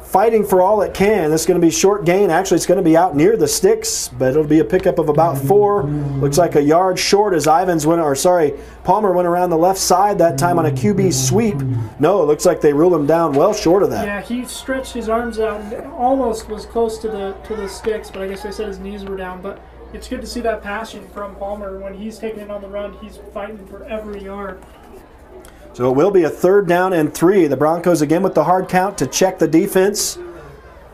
fighting for all it can. This is going to be short gain. Actually, it's going to be out near the sticks, but it'll be a pickup of about 4. Looks like a yard short as Palmer went around the left side that time on a QB sweep. No, it looks like they ruled him down well short of that. Yeah, he stretched his arms out and almost was close to the sticks, but I guess they said his knees were down. But it's good to see that passion from Palmer. When he's taking it on the run, he's fighting for every yard. So it will be a 3rd down and 3. The Broncos again with the hard count to check the defense.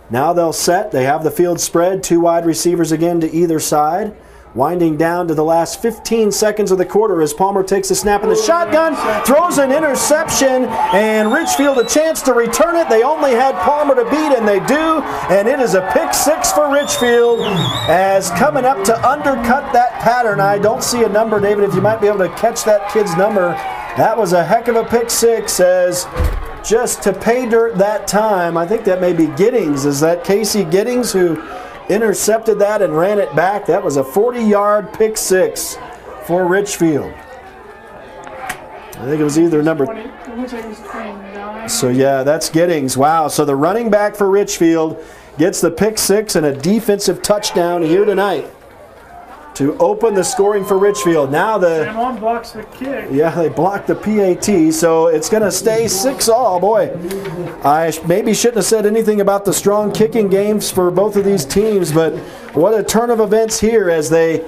Now they'll set. They have the field spread. 2 wide receivers again to either side. Winding down to the last 15 seconds of the quarter as Palmer takes a snap in the shotgun, throws an interception, and Richfield a chance to return it. They only had Palmer to beat, and they do, and it is a pick 6 for Richfield as coming up to undercut that pattern. I don't see a number, David, if you might be able to catch that kid's number. That was a heck of a pick 6 as just to pay dirt that time. I think that may be Giddings. Is that Casey Giddings who intercepted that and ran it back? That was a 40-yard pick 6 for Richfield. I think it was either number 20, it looks like it was 29. So yeah, that's Giddings. Wow. So the running back for Richfield gets the pick 6 and a defensive touchdown here tonight to open the scoring for Richfield. Now the San Juan blocks the kick. Yeah, they blocked the PAT, so it's going to stay 6-all. Boy, I maybe shouldn't have said anything about the strong kicking games for both of these teams, but what a turn of events here as they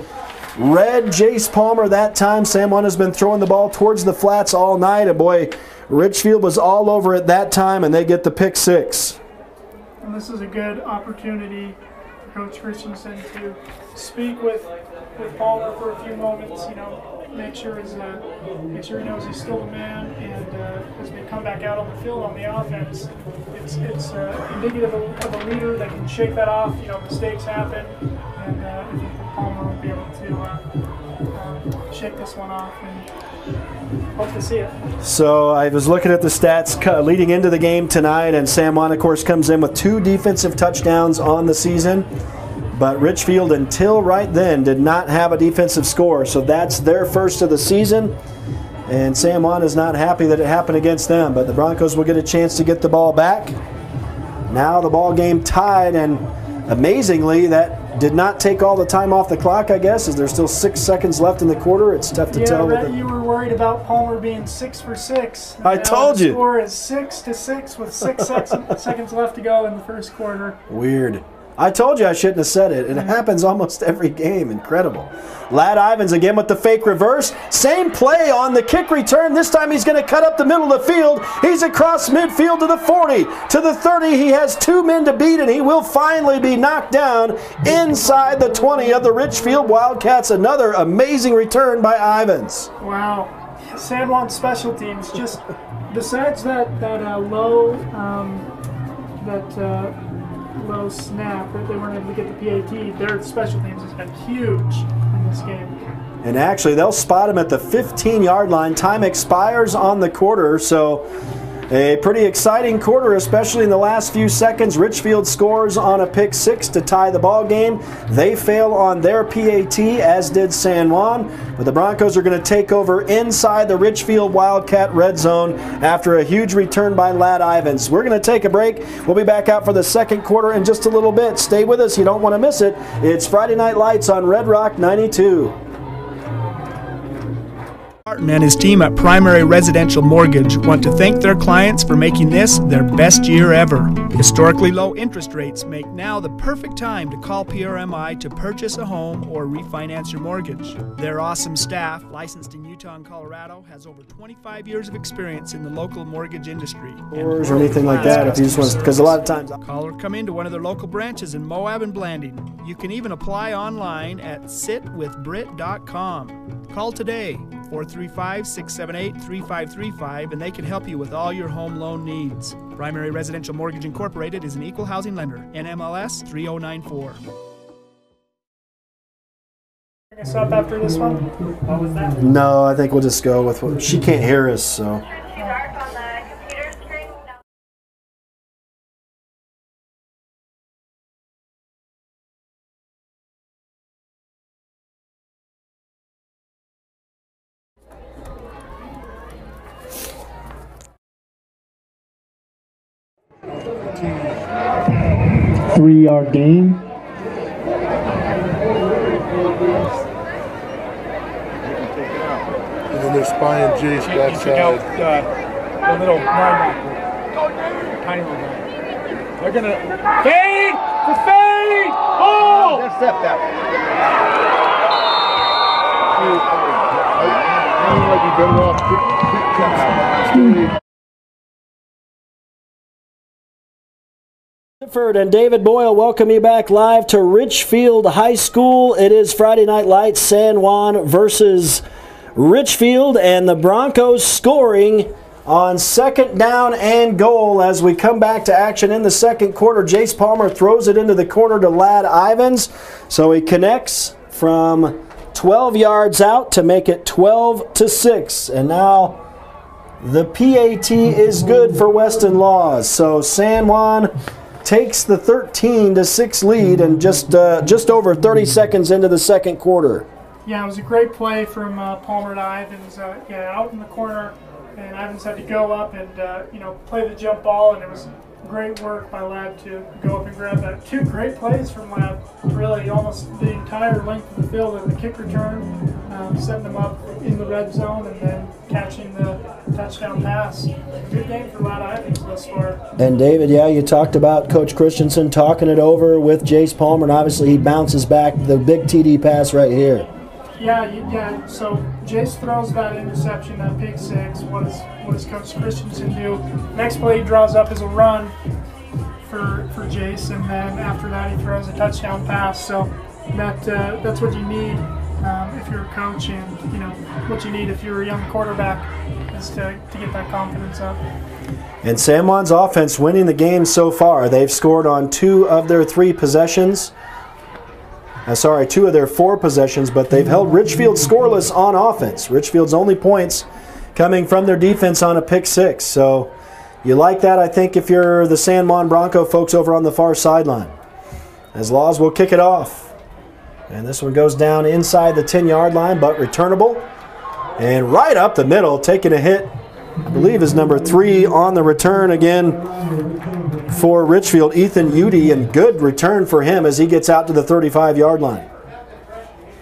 read Jace Palmer that time. San Juan has been throwing the ball towards the flats all night, and boy, Richfield was all over it that time, and they get the pick 6. And this is a good opportunity for Coach Christensen to speak with Palmer for a few moments, you know, make sure he knows he's still a man, and as they come back out on the field on the offense, it's indicative of a leader that can shake that off. You know, mistakes happen, and I think that Palmer will be able to shake this one off and hope to see it. So I was looking at the stats leading into the game tonight, and San Juan, of course, comes in with 2 defensive touchdowns on the season. But Richfield, until right then, did not have a defensive score. So that's their first of the season. And San Juan is not happy that it happened against them. But the Broncos will get a chance to get the ball back. Now the ball game tied. And amazingly, that did not take all the time off the clock, I guess, as there's still 6 seconds left in the quarter. It's tough to tell. Yeah, you were worried about Palmer being 6 for 6. I told you. The score is 6-6 with 6 seconds left to go in the first quarter. Weird. I told you I shouldn't have said it. It happens almost every game. Incredible. Ladd Ivins again with the fake reverse. Same play on the kick return. This time he's going to cut up the middle of the field. He's across midfield to the 40. To the 30. He has 2 men to beat, and he will finally be knocked down inside the 20 of the Richfield Wildcats. Another amazing return by Ivins. Wow. San Juan special teams, just besides that low snap that they weren't able to get the PAT, their special teams has been huge in this game. And actually, they'll spot him at the 15-yard line. Time expires on the quarter, so a pretty exciting quarter, especially in the last few seconds. Richfield scores on a pick 6 to tie the ball game. They fail on their PAT, as did San Juan. But the Broncos are going to take over inside the Richfield Wildcat red zone after a huge return by Ladd Ivins. We're going to take a break. We'll be back out for the second quarter in just a little bit. Stay with us. You don't want to miss it. It's Friday Night Lights on Red Rock 92. Martin and his team at Primary Residential Mortgage want to thank their clients for making this their best year ever. Historically low interest rates make now the perfect time to call PRMI to purchase a home or refinance your mortgage. Their awesome staff, licensed in Utah and Colorado, has over 25 years of experience in the local mortgage industry. Or anything like that, if you just want, because a lot of times. Call or come into one of their local branches in Moab and Blanding. You can even apply online at sitwithbrit.com. Call today, 435-678-3535, and they can help you with all your home loan needs. Primary Residential Mortgage Incorporated is an equal housing lender, NMLS 3094. Up after this one? What was that? No, I think we'll just go with what she can't hear us, so. Three-yard gain. And then they're spying Jace backside. The little linebacker. Tiny little guy. They're going to fade! The fade! Oh! Step that. Like you've been off. Sifford and David Boyle welcome you back live to Richfield High School. It is Friday Night Lights, San Juan versus Richfield, and the Broncos scoring on 2nd down and goal as we come back to action in the second quarter. Jace Palmer throws it into the corner to Ladd Ivins, so he connects from 12 yards out to make it 12-6, and now the PAT is good for Weston Laws. So San Juan takes the 13-6 lead and just over 30 seconds into the second quarter. Yeah, it was a great play from Palmer to Ivins. Out in the corner, and Ivins had to go up and play the jump ball, and it was great work by Ladd to go up and grab that. 2 great plays from Ladd, really almost the entire length of the field, and the kick return, setting them up in the red zone, and then catching the touchdown pass. Good game for Ladd Ivins thus far. And David, you talked about Coach Christensen talking it over with Jace Palmer, and obviously he bounces back the big TD pass right here. Yeah. So Jace throws that interception, that pick 6. What does Coach Christensen do? Next play he draws up is a run for Jace, and then after that he throws a touchdown pass. So that's what you need if you're a coach, and what you need if you're a young quarterback is to get that confidence up. And San Juan's offense winning the game so far. They've scored on 2 of their 3 possessions. 2 of their 4 possessions, but they've held Richfield scoreless on offense. Richfield's only points coming from their defense on a pick 6. So you like that, I think, if you're the San Juan Bronco folks over on the far sideline. As Laws will kick it off. And this one goes down inside the 10-yard line, but returnable. And right up the middle, taking a hit, I believe is number 3 on the return again for Richfield, Ethan Udy, and good return for him as he gets out to the 35-yard line.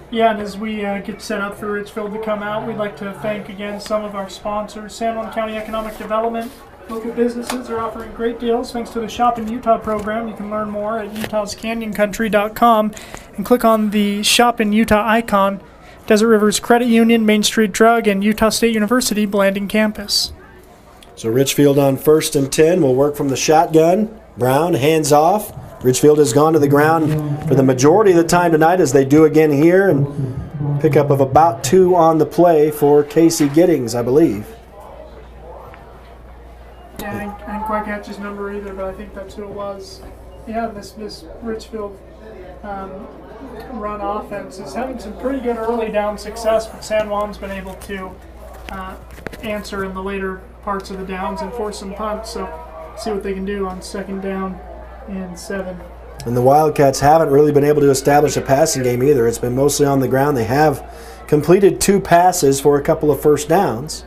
Yeah, and as we get set up for Richfield to come out, we'd like to thank again some of our sponsors. San Juan County Economic Development. Local businesses are offering great deals thanks to the Shop in Utah program. You can learn more at utahscanyouncountry.com and click on the Shop in Utah icon. Desert Rivers Credit Union, Main Street Drug, and Utah State University Blanding campus. So Richfield on 1st and 10 will work from the shotgun. Brown hands off. Richfield has gone to the ground for the majority of the time tonight, as they do again here, and pickup of about 2 on the play for Casey Giddings, I believe. Yeah, I didn't quite catch his number either, but I think that's who it was. Yeah, this Richfield run offense is having some pretty good early down success, but San Juan's been able to answer in the later parts of the downs and force some punts. So see what they can do on 2nd down and 7. And the Wildcats haven't really been able to establish a passing game either. It's been mostly on the ground. They have completed 2 passes for a couple of first downs.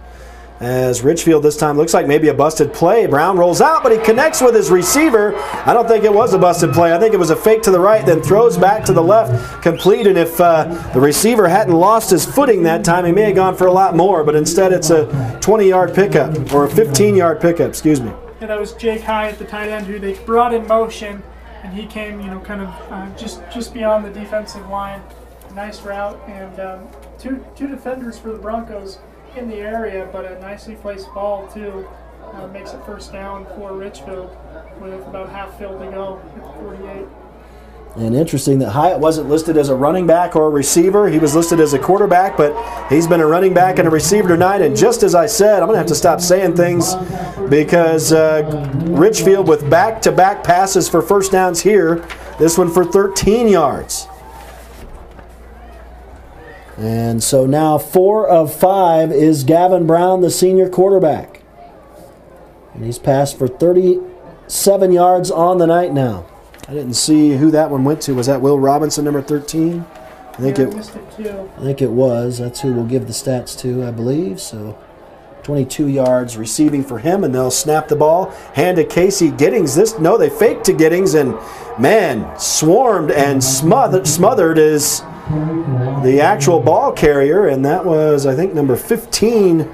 As Richfield this time looks like maybe a busted play. Brown rolls out, but he connects with his receiver. I don't think it was a busted play. I think it was a fake to the right, then throws back to the left, complete. And if the receiver hadn't lost his footing that time, he may have gone for a lot more. But instead, it's a 20-yard pickup, or a 15-yard pickup, excuse me. Yeah, that was Jake Hyatt, the tight end, who they brought in motion, and he came, kind of just beyond the defensive line. Nice route, and two defenders for the Broncos in the area, but a nicely placed ball too. Makes it 1st down for Richfield with about half field to go at the 48. And interesting that Hyatt wasn't listed as a running back or a receiver. He was listed as a quarterback, but he's been a running back and a receiver tonight. And just as I said, I'm going to have to stop saying things because Richfield with back-to-back passes for first downs here. This one for 13 yards. And so now 4 of 5 is Gavin Brown, the senior quarterback. And he's passed for 37 yards on the night now. I didn't see who that one went to. Was that Will Robinson, number 13? I think it was. That's who we'll give the stats to, I believe. So 22 yards receiving for him, and they'll snap the ball. Hand to Casey Giddings. They faked to Giddings, and man, swarmed and smothered is the actual ball carrier, and that was, I think, number 15.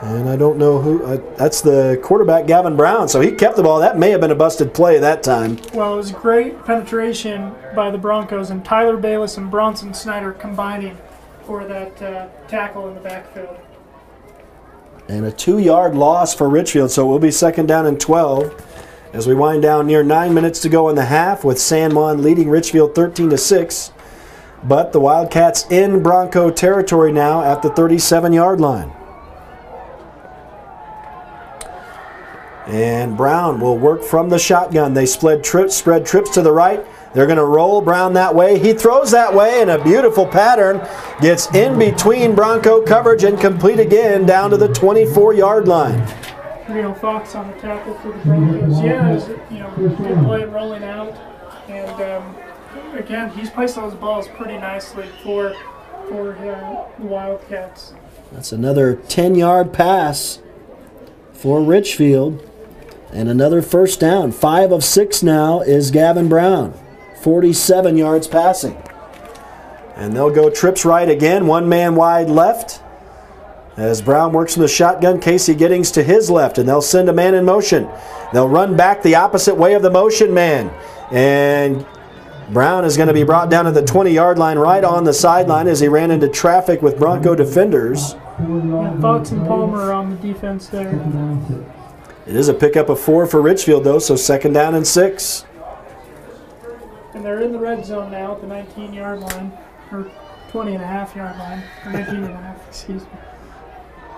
And I don't know who. That's the quarterback, Gavin Brown. So he kept the ball. That may have been a busted play that time. Well, it was great penetration by the Broncos, and Tyler Bayless and Bronson Snyder combining for that tackle in the backfield. And a 2-yard loss for Richfield, so it will be 2nd down and 12 as we wind down near 9 minutes to go in the half with San Juan leading Richfield 13-6. But the Wildcats in Bronco territory now at the 37-yard line. And Brown will work from the shotgun. They spread trips to the right. They're going to roll Brown that way. He throws that way, and a beautiful pattern gets in between Bronco coverage and complete again down to the 24-yard line. Real Fox on the tackle for the Broncos. Yeah, it was, good play rolling out, and again, he's placed those balls pretty nicely for the Wildcats. That's another 10-yard pass for Richfield, and another first down. 5 of 6 now is Gavin Brown. 47 yards passing. And they'll go trips right again, 1 man wide left. As Brown works from the shotgun, Casey Giddings to his left, and they'll send a man in motion. They'll run back the opposite way of the motion man. And Brown is going to be brought down to the 20-yard line right on the sideline as he ran into traffic with Bronco defenders. Yeah, Fox and Palmer are on the defense there. It is a pickup of 4 for Richfield, though, so 2nd down and 6. And they're in the red zone now at the 19-yard line, or 20.5-yard line, or 19.5, excuse me.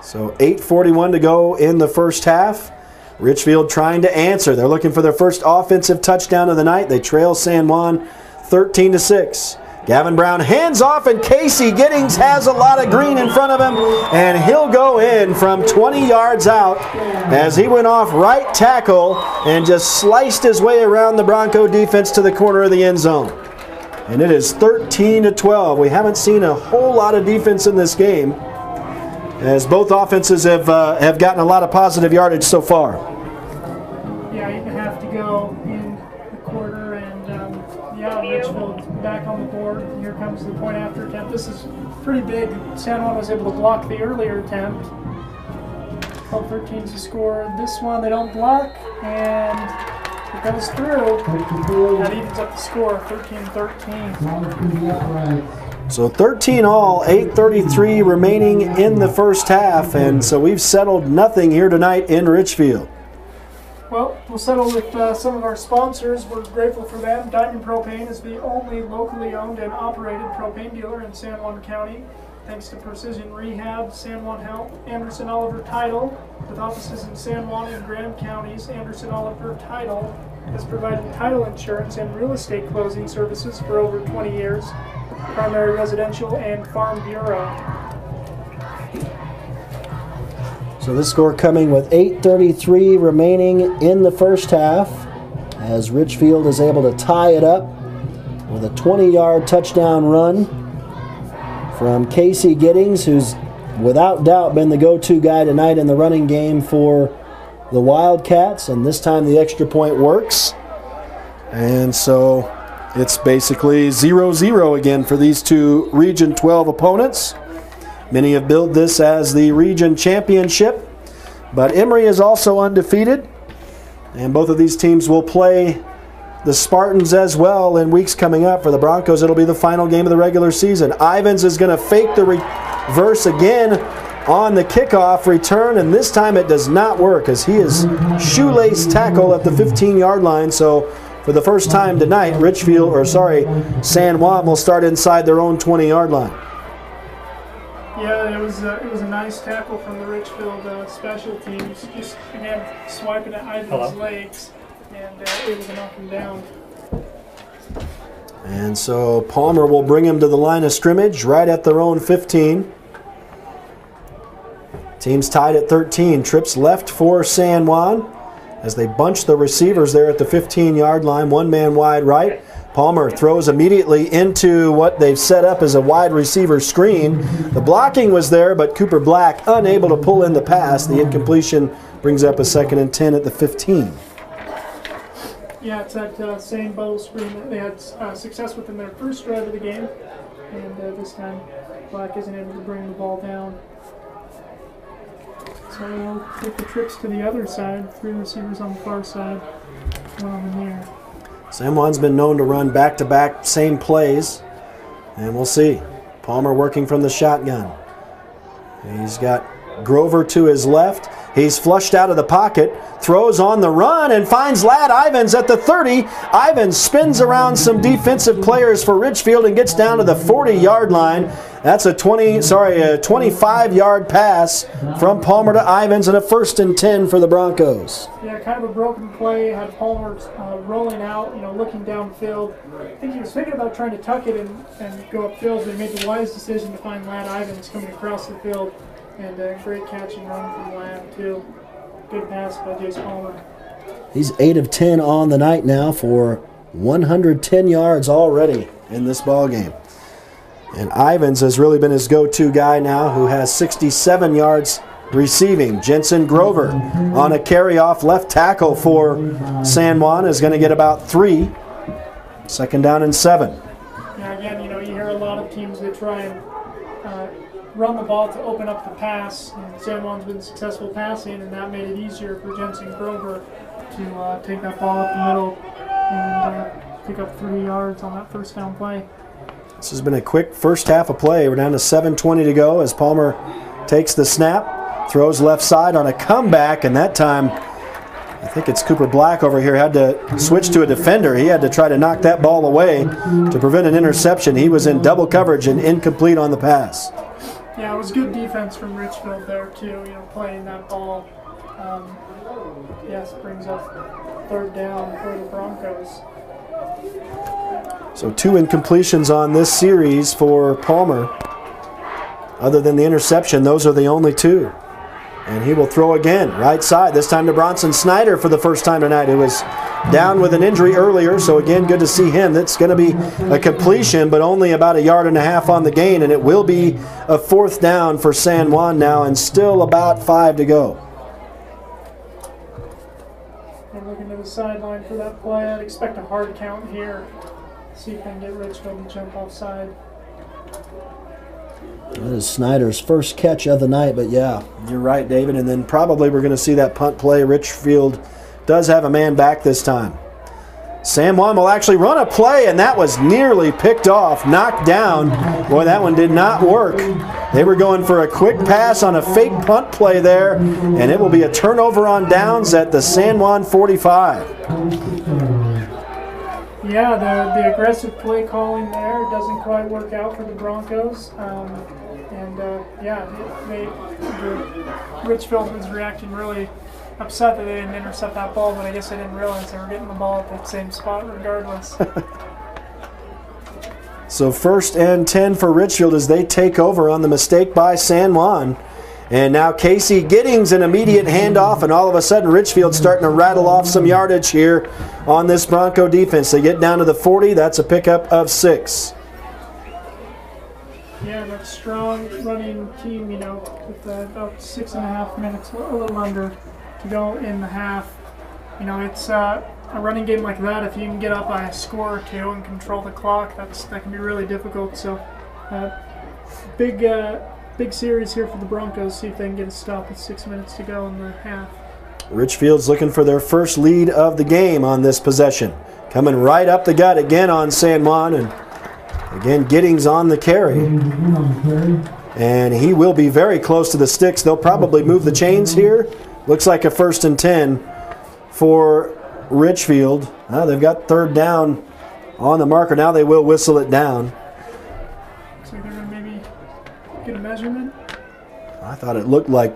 So 8:41 to go in the first half. Richfield trying to answer. They're looking for their first offensive touchdown of the night. They trail San Juan 13-6. Gavin Brown hands off, and Casey Giddings has a lot of green in front of him, and he'll go in from 20 yards out as he went off right tackle and just sliced his way around the Bronco defense to the corner of the end zone. And it is 13-12. We haven't seen a whole lot of defense in this game, as both offenses have gotten a lot of positive yardage so far. Yeah, 8.5 to go in the quarter, and Richfield's back on the board. Here comes the point after attempt. This is pretty big. San Juan was able to block the earlier attempt. 12-13 to score. This one they don't block, and it goes through. That evens up the score, 13-13. So 13 all, 8:33 remaining in the first half, and so we've settled nothing here tonight in Richfield. Well, we'll settle with some of our sponsors. We're grateful for them. Diamond Propane is the only locally owned and operated propane dealer in San Juan County. Thanks to Precision Rehab, San Juan Health, Anderson Oliver Title, with offices in San Juan and Grand counties, Anderson Oliver Title has provided title insurance and real estate closing services for over 20 years. Primary residential and farm bureau. So this score coming with 8:33 remaining in the first half, as Richfield is able to tie it up with a 20-yard touchdown run from Casey Giddings, who's without doubt been the go-to guy tonight in the running game for the Wildcats, and this time the extra point works. And so it's basically 0-0 again for these two Region 12 opponents. Many have billed this as the region championship, but Emory is also undefeated, and both of these teams will play the Spartans as well in weeks coming up. For the Broncos, it'll be the final game of the regular season. Ivins is going to fake the reverse again on the kickoff return, and this time it does not work as he is shoelace tackle at the 15-yard line. So for the first time tonight, San Juan will start inside their own 20-yard line. Yeah, it was a nice tackle from the Richfield special teams. Just again swiping at Ivan's legs and able to knock him down. And so Palmer will bring him to the line of scrimmage right at their own 15. Teams tied at 13. Trips left for San Juan as they bunch the receivers there at the 15-yard line. 1 man wide right. Palmer throws immediately into what they've set up as a wide receiver screen. The blocking was there, but Cooper Black unable to pull in the pass. The incompletion brings up a 2nd and 10 at the 15. Yeah, it's that same bubble screen that they had success with in their first drive of the game. And this time, Black isn't able to bring the ball down. So we'll take the trips to the other side. 3 receivers on the far side. 1 in there. San Juan's been known to run back-to-back same plays, and we'll see. Palmer working from the shotgun. He's got Grover to his left. He's flushed out of the pocket, throws on the run, and finds Ladd Ivins at the 30. Ivins spins around some defensive players for Richfield and gets down to the 40-yard line. That's a 25-yard pass from Palmer to Ivins and a 1st and 10 for the Broncos. Yeah, kind of a broken play. Had Palmer rolling out, looking downfield. I think he was thinking about trying to tuck it and go upfield, but he made the wise decision to find Ladd Ivins coming across the field. And a great catch and run from Ladd, too. Good pass by Jace Palmer. He's 8 of 10 on the night now for 110 yards already in this ball game. And Ivins has really been his go-to guy now, who has 67 yards receiving. Jensen Grover on a carry-off left tackle for San Juan is going to get about 3. 2nd down and 7. Yeah, again, you hear a lot of teams that try and run the ball to open up the pass, and San Juan's been successful passing, and that made it easier for Jensen Grover to take that ball up the middle and pick up 3 yards on that 1st down play. This has been a quick first half of play. We're down to 7:20 to go as Palmer takes the snap, throws left side on a comeback, and that time I think it's Cooper Black over here had to switch to a defender. He had to try to knock that ball away to prevent an interception. He was in double coverage and incomplete on the pass. Yeah, it was good defense from Richfield there too, playing that ball. Yes, brings up 3rd down for the Broncos. So 2 incompletions on this series for Palmer. Other than the interception, those are the only 2. And he will throw again, right side, this time to Bronson Snyder for the first time tonight. He was down with an injury earlier, so again, good to see him. That's going to be a completion, but only about 1.5 yards on the gain, and it will be a 4th down for San Juan now, and still about 5 to go. And looking to the sideline for that play, I'd expect a hard count here. See if I can get Richfield to jump offside. That is Snyder's first catch of the night, but yeah, you're right, David. And then probably we're going to see that punt play. Richfield does have a man back this time. San Juan will actually run a play, and that was nearly picked off, knocked down. Boy, that one did not work. They were going for a quick pass on a fake punt play there, and it will be a turnover on downs at the San Juan 45. Yeah, the aggressive play calling there doesn't quite work out for the Broncos. Richfield was reacting really upset that they didn't intercept that ball, but I guess they didn't realize they were getting the ball at that same spot regardless. So 1st and 10 for Richfield as they take over on the mistake by San Juan. And now Casey Giddings, an immediate handoff, and all of a sudden Richfield's starting to rattle off some yardage here on this Bronco defense. They get down to the 40. That's a pickup of 6. Yeah, that strong running team, with about 6.5 minutes, a little under, to go in the half. It's a running game like that. If you can get up by a score or 2 and control the clock, that can be really difficult. So, big series here for the Broncos. See if they can get a stop with 6 minutes to go in the half. Richfield's looking for their first lead of the game on this possession. Coming right up the gut again on San Juan, and again Giddings on the carry. And he will be very close to the sticks. They'll probably move the chains here. Looks like a 1st and 10 for Richfield. They've got 3rd down on the marker. Now they will whistle it down. So they're going to maybe get a measurement? I thought it looked like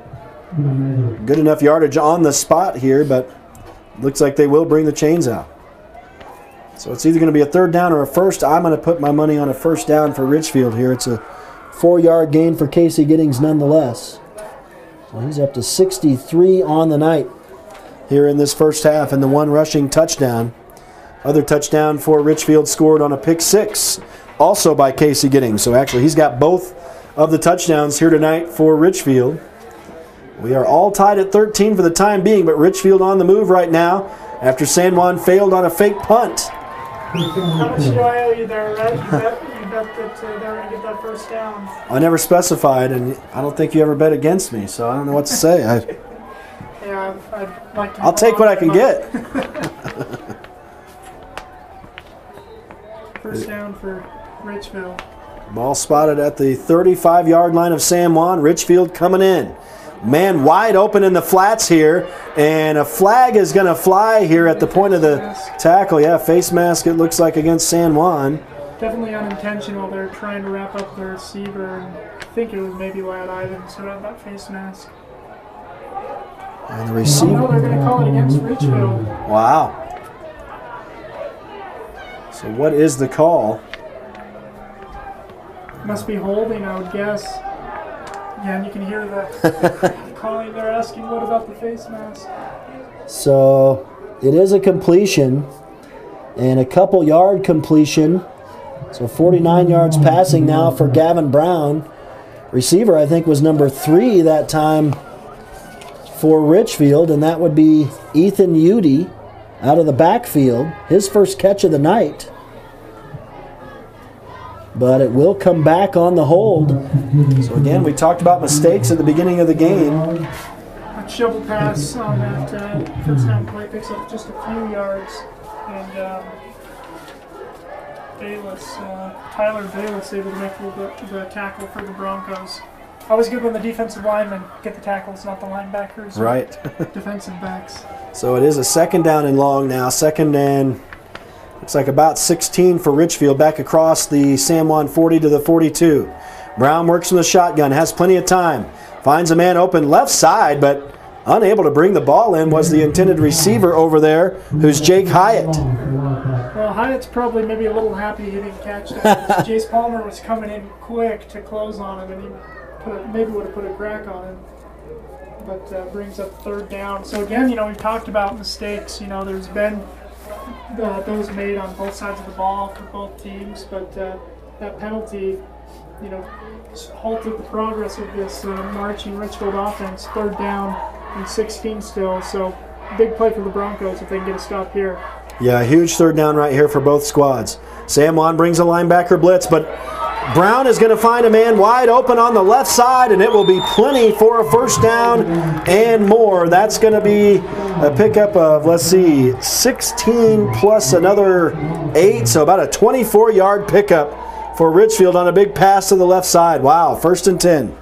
good enough yardage on the spot here, but looks like they will bring the chains out. So it's either going to be a 3rd down or a 1st. I'm going to put my money on a 1st down for Richfield here. It's a 4-yard gain for Casey Giddings nonetheless. So he's up to 63 on the night here in this first half, and the 1 rushing touchdown. Other touchdown for Richfield scored on a pick 6, also by Casey Giddings. So actually he's got both of the touchdowns here tonight for Richfield. We are all tied at 13 for the time being, but Richfield on the move right now after San Juan failed on a fake punt. How much do I owe you there, Red? You bet that they're going to get that 1st down. I never specified, and I don't think you ever bet against me, so I don't know what to say. Yeah, I'd like to. I'll take what I can get. 1st down for Richfield. Ball spotted at the 35-yard line of San Juan. Richfield coming in. Man wide open in the flats here, and a flag is going to fly here at the point of the tackle. Yeah, face mask it looks like against San Juan. Definitely unintentional. They're trying to wrap up the receiver, and I think it was maybe Wyatt Ivins who had that face mask. And the receiver. No, they're going to call it against Richfield. Wow. So what is the call? Must be holding, I would guess. Yeah, and you can hear the calling. They're asking, what about the face mask? So it is a completion, and a couple yard completion. So 49 yards passing now for Gavin Brown. Receiver, I think, was number 3 that time for Richfield, and that would be Ethan Udy out of the backfield. His first catch of the night. But it will come back on the hold. So again, we talked about mistakes at the beginning of the game. A shovel pass on that first down play picks up just a few yards, and Tyler Bayless able to make the tackle for the Broncos. Always good when the defensive linemen get the tackles, not the linebackers. Right. Defensive backs. So it is a second down and long now. Second and looks like about 16 for Richfield, back across the San Juan 40 to the 42. Brown works from the shotgun, has plenty of time. Finds a man open left side, but unable to bring the ball in was the intended receiver over there, who's Jake Hyatt. Well, Hyatt's probably maybe a little happy he didn't catch that. Jace Palmer was coming in quick to close on him, and he maybe would have put a crack on him. But brings up third down. So again, we've talked about mistakes. There's been those made on both sides of the ball for both teams, but that penalty, halted the progress of this marching Richfield offense. Third down and 16 still, so big play for the Broncos if they can get a stop here. Yeah, huge third down right here for both squads. San Juan brings a linebacker blitz, but Brown is going to find a man wide open on the left side, and it will be plenty for a first down and more. That's going to be a pickup of, 16 plus another 8, so about a 24-yard pickup for Richfield on a big pass to the left side. Wow, first and 10.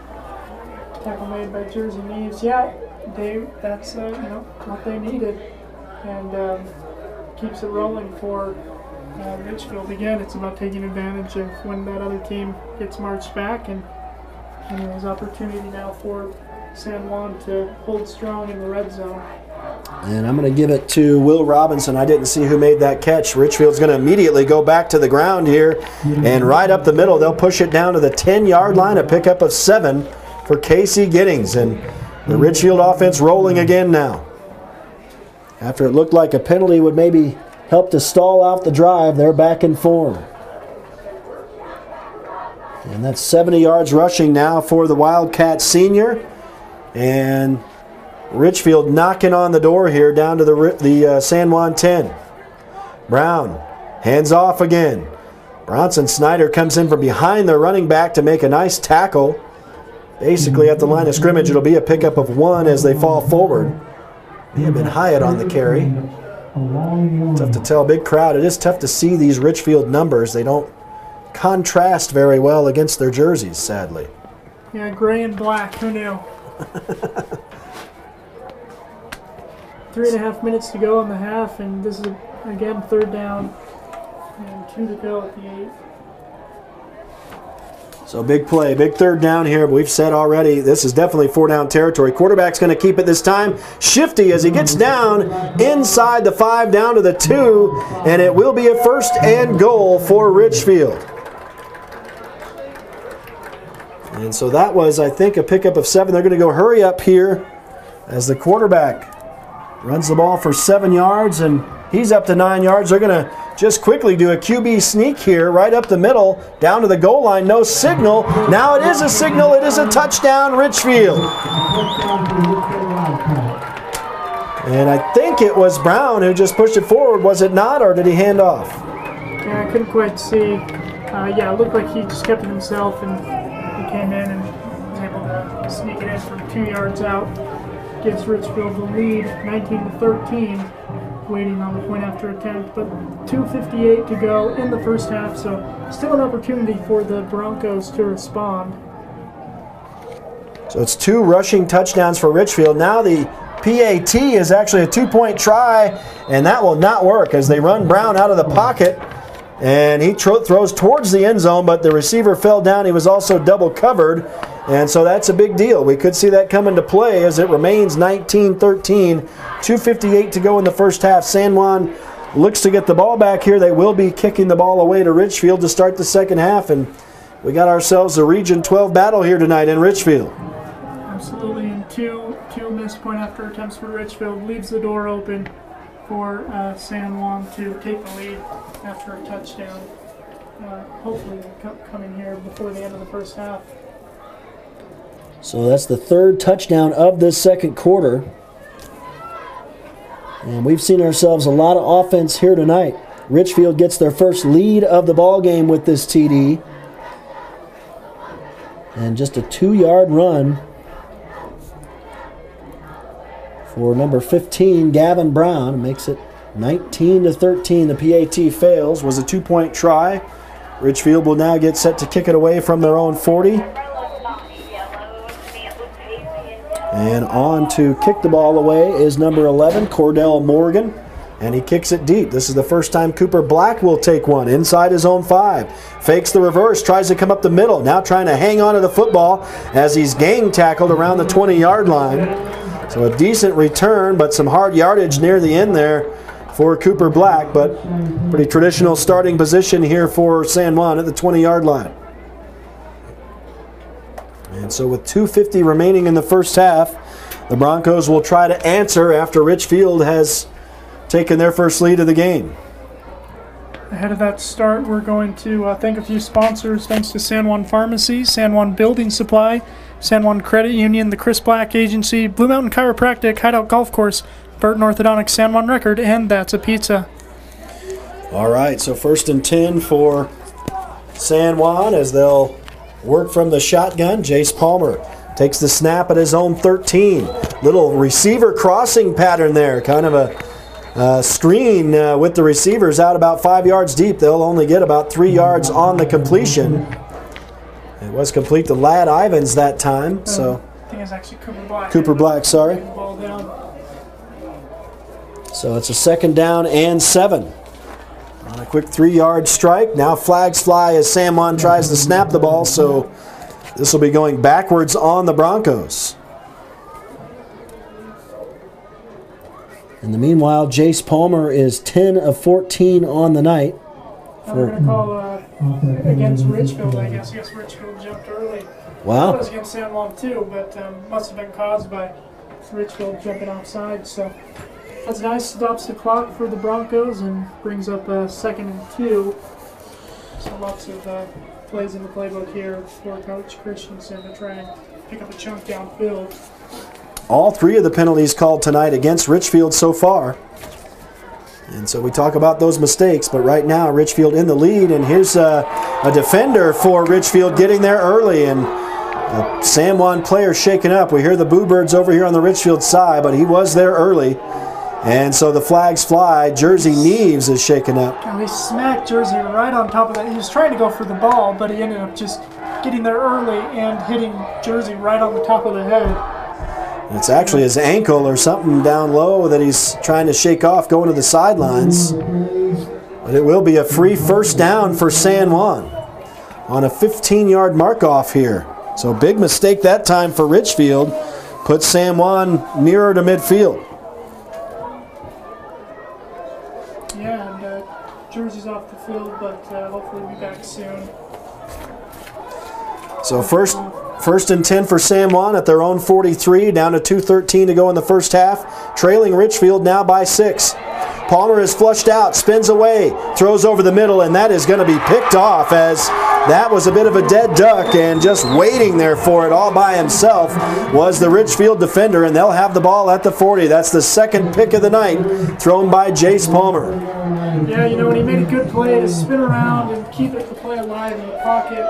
Tackle made by Jersey Neves. Yeah, that's what they needed, and keeps it rolling for Richfield. Again, it's about taking advantage of when that other team gets marched back, and there's opportunity now for San Juan to hold strong in the red zone. And I'm going to give it to Will Robinson. I didn't see who made that catch. Richfield's going to immediately go back to the ground here, and right up the middle, they'll push it down to the 10-yard line, a pickup of 7 for Casey Giddings, and the Richfield offense rolling again now. After it looked like a penalty would maybe help to stall out the drive, they're back in form. And that's 70 yards rushing now for the Wildcat senior. And Richfield knocking on the door here down to the San Juan 10. Brown hands off again. Bronson Snyder comes in from behind the running back to make a nice tackle. Basically at the line of scrimmage, it'll be a pickup of 1 as they fall forward. May have been Hyatt on the carry. Tough to tell, big crowd. It is tough to see these Richfield numbers. They don't contrast very well against their jerseys, sadly. Yeah, gray and black, who knew? 3.5 minutes to go in the half, and this is, again, third down and 2 to go at the 8. So big play, big third down here, but we've said already this is definitely 4-down territory. Quarterback's going to keep it this time. Shifty as he gets down inside the 5 down to the 2, and it will be a first and goal for Richfield. And so that was, I think, a pickup of 7. They're going to go hurry up here as the quarterback runs the ball for 7 yards, and he's up to 9 yards. They're going to just quickly do a QB sneak here, right up the middle, down to the goal line. No signal. Now it is a signal. It is a touchdown, Richfield. And I think it was Brown who just pushed it forward. Was it not, or did he hand off? Yeah, I couldn't quite see. Yeah, it looked like he just kept it himself, and he came in and was able to sneak it in from 2 yards out. Gives Richfield the lead, 19-13. Waiting on the point after attempt, but 2:58 to go in the first half, so still an opportunity for the Broncos to respond. So it's 2 rushing touchdowns for Richfield. Now the PAT is actually a 2-point try, and that will not work as they run Brown out of the pocket. And he throws towards the end zone, but the receiver fell down. He was also double covered, and so that's a big deal. We could see that come into play as it remains 19-13, 2:58 to go in the first half. San Juan looks to get the ball back here. They will be kicking the ball away to Richfield to start the second half, and we got ourselves a Region 12 battle here tonight in Richfield. Absolutely, and two missed point after attempts for Richfield leaves the door open for San Juan to take the lead after a touchdown. Hopefully coming here before the end of the first half. So that's the 3rd touchdown of this second quarter. And we've seen ourselves a lot of offense here tonight. Richfield gets their first lead of the ball game with this TD. And just a 2-yard run for number 15, Gavin Brown. It makes it 19-13. The PAT fails. Was a 2-point try. Richfield will now get set to kick it away from their own 40. And on to kick the ball away is number 11, Cordell Morgan. And he kicks it deep. This is the first time Cooper Black will take one inside his own 5. Fakes the reverse, tries to come up the middle. Now trying to hang on to the football as he's gang tackled around the 20-yard line. So a decent return, but some hard yardage near the end there for Cooper Black. But pretty traditional starting position here for San Juan at the 20-yard line. And so with 2:50 remaining in the first half, the Broncos will try to answer after Richfield has taken their first lead of the game. Ahead of that start, we're going to thank a few sponsors. Thanks to San Juan Pharmacy, San Juan Building Supply, San Juan Credit Union, the Chris Black Agency, Blue Mountain Chiropractic, Hideout Golf Course, Burton Orthodontics, San Juan Record, and That's a Pizza. All right, so 1st and 10 for San Juan as they'll work from the shotgun. Jace Palmer takes the snap at his own 13. Little receiver crossing pattern there, kind of a screen with the receivers out about 5 yards deep. They'll only get about 3 yards on the completion. It was complete to Ladd Ivins that time. So I think it's actually Cooper Black. Cooper Black, sorry. Ball down. So it's a 2nd down and 7. On a quick 3-yard strike. Now flags fly as San Juan tries to snap the ball. So this will be going backwards on the Broncos. In the meanwhile, Jace Palmer is 10 of 14 on the night. We're going to call against Richfield, I guess. Yes, Richfield jumped early. Wow. It was against San Juan too, but must have been caused by Richfield jumping offside. So that's nice. Stops the clock for the Broncos and brings up 2nd and 2. So lots of plays in the playbook here for Coach Christensen to try and pick up a chunk downfield. All 3 of the penalties called tonight against Richfield so far. And so we talk about those mistakes, but right now Richfield in the lead, and here's a defender for Richfield getting there early, and a San Juan player shaken up. We hear the Boo Birds over here on the Richfield side, but he was there early. And so the flags fly. Jersey Neves is shaken up. And they smacked Jersey right on top of that. He was trying to go for the ball, but he ended up just getting there early and hitting Jersey right on the top of the head. It's actually his ankle or something down low that he's trying to shake off going to the sidelines. But it will be a free 1st down for San Juan on a 15-yard mark-off here. So big mistake that time for Richfield. Puts San Juan nearer to midfield. Yeah, and Jersey's off the field, but hopefully we'll be back soon. So first and 10 for San Juan at their own 43, down to 2:13 to go in the first half. Trailing Richfield now by 6. Palmer is flushed out, spins away, throws over the middle, and that is going to be picked off as that was a bit of a dead duck, and just waiting there for it all by himself was the Richfield defender, and they'll have the ball at the 40. That's the 2nd pick of the night, thrown by Jace Palmer. Yeah, you know, and he made a good play to spin around and keep the play alive in the pocket.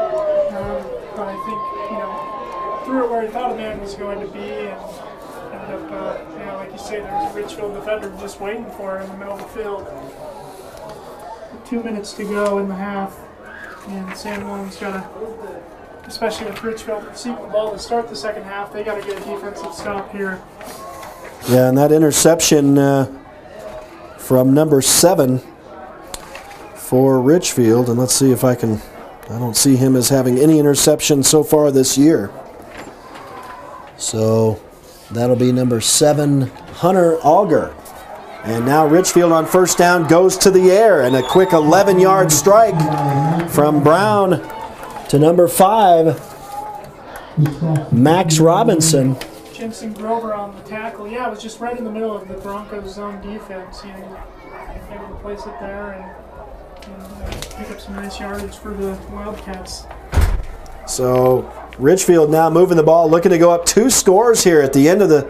But I think, you know, threw it where he thought a man was going to be, and ended up, you know, like you say, there's a Richfield defender just waiting for him in the middle of the field. 2 minutes to go in the half, and San Juan's got to especially with Richfield receiving the ball to start the second half. They got to get a defensive stop here. Yeah, and that interception from number 7 for Richfield. And let's see if I don't see him as having any interception so far this year. So that'll be number 7, Hunter Auger. And now Richfield on first down goes to the air, and a quick 11-yard strike from Brown to number 5, Max Robinson. Jensen Grover on the tackle. Yeah, it was just right in the middle of the Broncos' zone defense. You know, able to place it there and pick up some nice yardage for the Wildcats. So Richfield now moving the ball, looking to go up 2 scores here at the end of the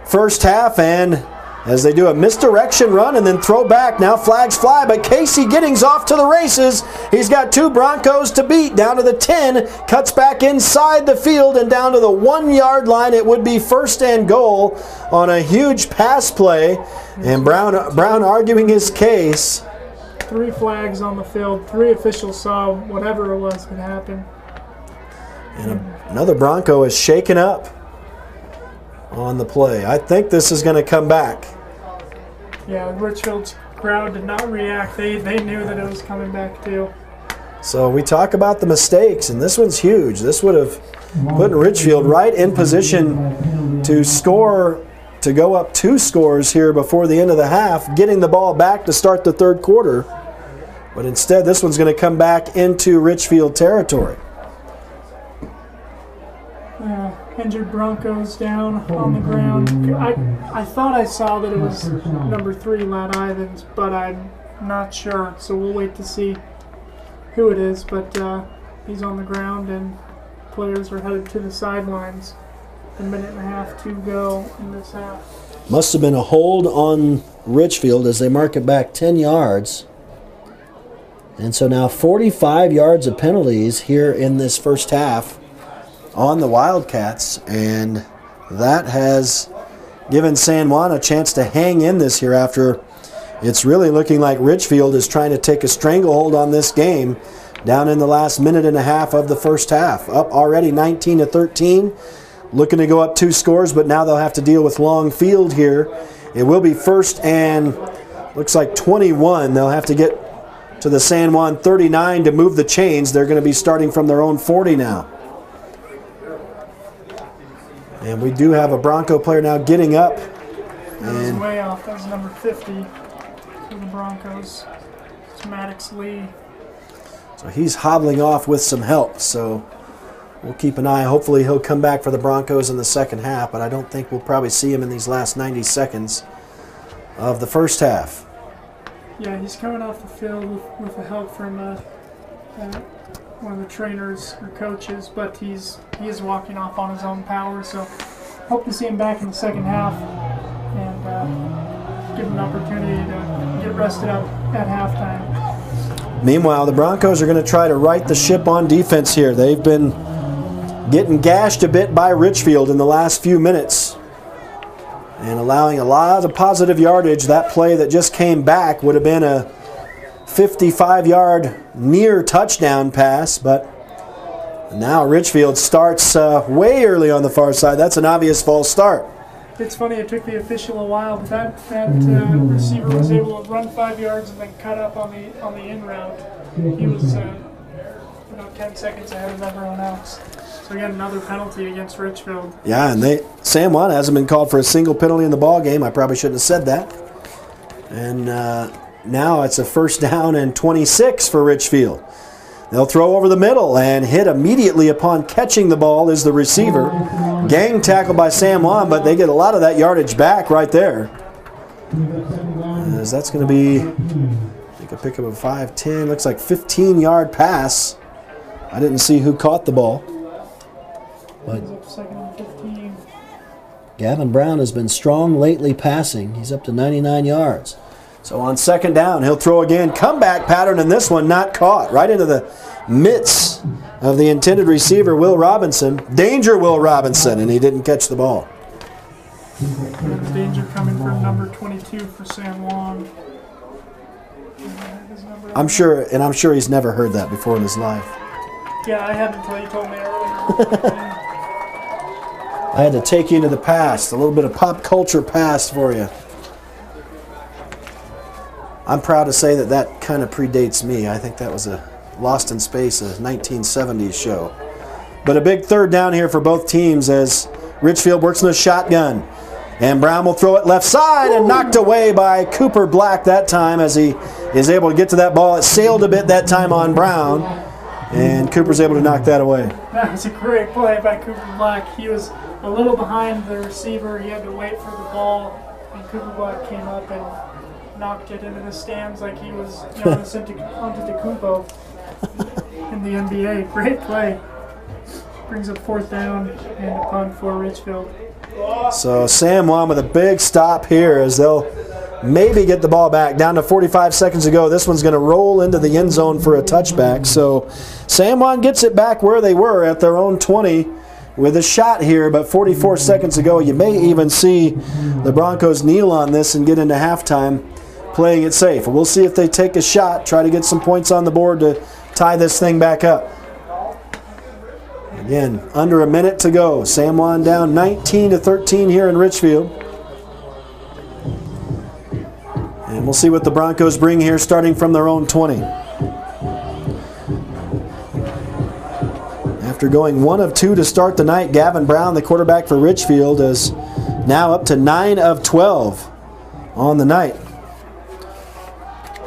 first half, and as they do a misdirection run and then throw back, now flags fly, but Casey Giddings off to the races. He's got 2 Broncos to beat, down to the 10, cuts back inside the field and down to the 1-yard line. It would be first and goal on a huge pass play, and Brown arguing his case. 3 flags on the field, 3 officials saw whatever it was could happen. And another Bronco is shaken up on the play. I think this is going to come back. Yeah, Richfield's crowd did not react. They knew that it was coming back too. So we talk about the mistakes, and this one's huge. This would have put Richfield right in position to score, to go up 2 scores here before the end of the half, getting the ball back to start the third quarter. But instead, this one's going to come back into Richfield territory. Injured Broncos down on the ground. I thought I saw that it was number 3, Lad Ivins, but I'm not sure. So we'll wait to see who it is. But he's on the ground, and players are headed to the sidelines. A minute and a half to go in this half. Must have been a hold on Richfield as they mark it back 10 yards. And so now 45 yards of penalties here in this first half on the Wildcats, and that has given San Juan a chance to hang in this here after it's really looking like Richfield is trying to take a stranglehold on this game down in the last minute and a half of the first half. Up already 19-13, looking to go up 2 scores, but now they'll have to deal with long field here. It will be first and looks like 21. They'll have to get to the San Juan 39 to move the chains. They're going to be starting from their own 40 now. And we do have a Bronco player now getting up. That was way off. That was number 50 for the Broncos. It's Maddox Lee. So he's hobbling off with some help. So we'll keep an eye. Hopefully he'll come back for the Broncos in the second half, but I don't think we'll probably see him in these last 90 seconds of the first half. Yeah, he's coming off the field with the help from one of the trainers or coaches, but he is walking off on his own power, so hope to see him back in the second half and give him an opportunity to get rested up at halftime. Meanwhile, the Broncos are going to try to right the ship on defense here. They've been getting gashed a bit by Richfield in the last few minutes and allowing a lot of positive yardage. That play that just came back would have been a 55-yard near touchdown pass, but now Richfield starts way early on the far side. That's an obvious false start. It's funny, it took the official a while, but that receiver was able to run 5 yards and then cut up on the in route. He was about 10 seconds ahead of everyone else. So again, another penalty against Richfield. Yeah, and San Juan hasn't been called for a single penalty in the ball game. I probably shouldn't have said that. And now it's a first down and 26 for Richfield. They'll throw over the middle, and hit immediately upon catching the ball is the receiver. Gang tackle by San Juan, but they get a lot of that yardage back right there. As that's going to be, I think, a pickup of 5-10. Looks like 15-yard pass. I didn't see who caught the ball. But Gavin Brown has been strong lately passing. He's up to 99 yards. So on second down, he'll throw again. Comeback pattern in this one, not caught. Right into the midst of the intended receiver, Will Robinson. Danger, Will Robinson, and he didn't catch the ball. Danger coming from number 22 for San Juan. I'm sure he's never heard that before in his life. Yeah, I hadn't until you told me earlier. I had to take you into the past, a little bit of pop culture past for you. I'm proud to say that that kind of predates me. I think that was a Lost in Space, a 1970s show. But a big third down here for both teams as Richfield works in a shotgun. And Brown will throw it left side and knocked away by Cooper Black that time as he is able to get to that ball. It sailed a bit that time on Brown, and Cooper's able to knock that away. That was a great play by Cooper Black. He was a little behind the receiver. He had to wait for the ball, and Cooper Black came up and knocked it into the stands like he was Giannis Antetokounmpo in the NBA. Great play. Brings up 4th down and a punt for Richfield. So San Juan with a big stop here as they'll maybe get the ball back. Down to 45 seconds to go. This one's going to roll into the end zone for a touchback. So San Juan gets it back where they were at their own 20 with a shot here, but 44 seconds ago. You may even see the Broncos kneel on this and get into halftime playing it safe. We'll see if they take a shot, try to get some points on the board to tie this thing back up. Again, under a minute to go. San Juan down 19-13 here in Richfield. And we'll see what the Broncos bring here starting from their own 20. After going 1 of 2 to start the night, Gavin Brown, the quarterback for Richfield, is now up to 9 of 12 on the night.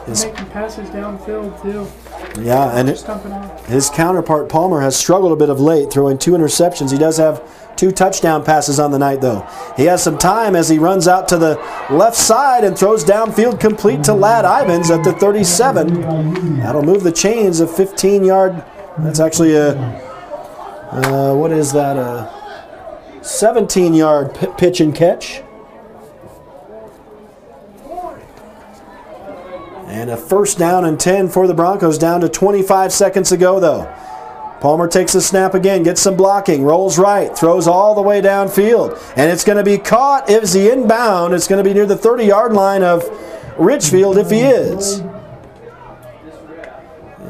Making passes downfield too. Yeah, and his counterpart Palmer has struggled a bit of late, throwing 2 interceptions. He does have 2 touchdown passes on the night, though. He has some time as he runs out to the left side and throws downfield complete to Ladd Ivins at the 37. That'll move the chains of 15-yard. That's actually a, what is that, a 17-yard pitch and catch. And a 1st down and 10 for the Broncos, down to 25 seconds to go, though. Palmer takes the snap again, gets some blocking, rolls right, throws all the way downfield. And it's going to be caught. Is he inbound? It's going to be near the 30-yard line of Richfield if he is.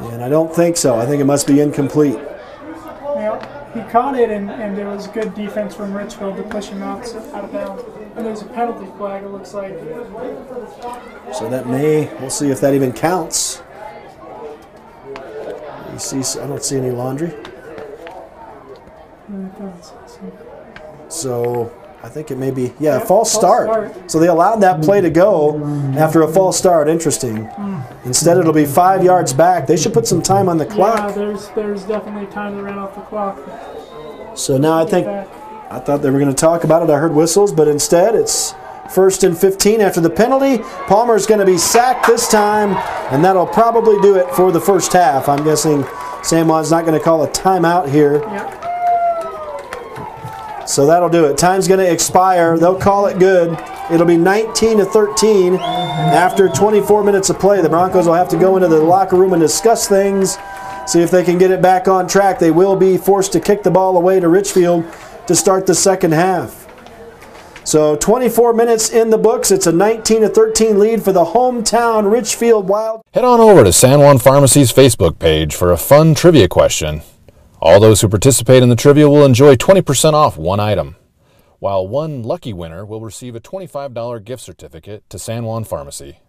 And I don't think so. I think it must be incomplete. Yeah, he caught it, and there was good defense from Richfield to push him out of bounds. And there's a penalty flag, it looks like. So that we'll see if that even counts. You see, I don't see any laundry. So I think it may be, yeah, false start. So they allowed that play to go after a false start. Interesting. Instead, it'll be 5 yards back. They should put some time on the clock. Yeah, there's definitely time to run off the clock. So now I thought they were going to talk about it. I heard whistles, but instead it's 1st and 15 after the penalty. Palmer's going to be sacked this time, and that'll probably do it for the first half. I'm guessing San Juan's not going to call a timeout here. Yep. So that'll do it. Time's going to expire. They'll call it good. It'll be 19-13 after 24 minutes of play. The Broncos will have to go into the locker room and discuss things, see if they can get it back on track. They will be forced to kick the ball away to Richfield to start the second half. So 24 minutes in the books. It's a 19-13 lead for the hometown Richfield Wild. Head on over to San Juan Pharmacy's Facebook page for a fun trivia question. All those who participate in the trivia will enjoy 20% off one item, while one lucky winner will receive a $25 gift certificate to San Juan Pharmacy.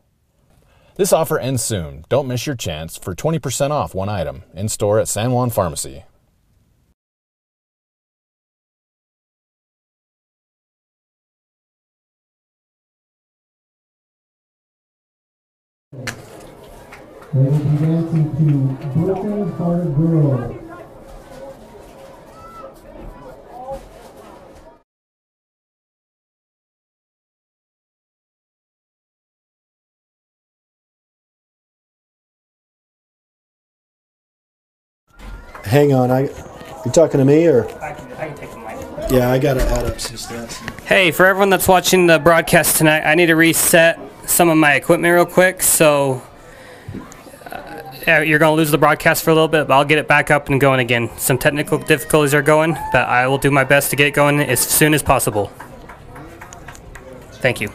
This offer ends soon. Don't miss your chance for 20% off one item in store at San Juan Pharmacy. They will be dancing to Brooklyn Heart Girl. Hang on, you talking to me or? I can take the mic. Yeah, I got to add up some stats. Hey, for everyone that's watching the broadcast tonight, I need to reset some of my equipment real quick, so you're going to lose the broadcast for a little bit, but I'll get it back up and going again. Some technical difficulties are going, but I will do my best to get it going as soon as possible. Thank you.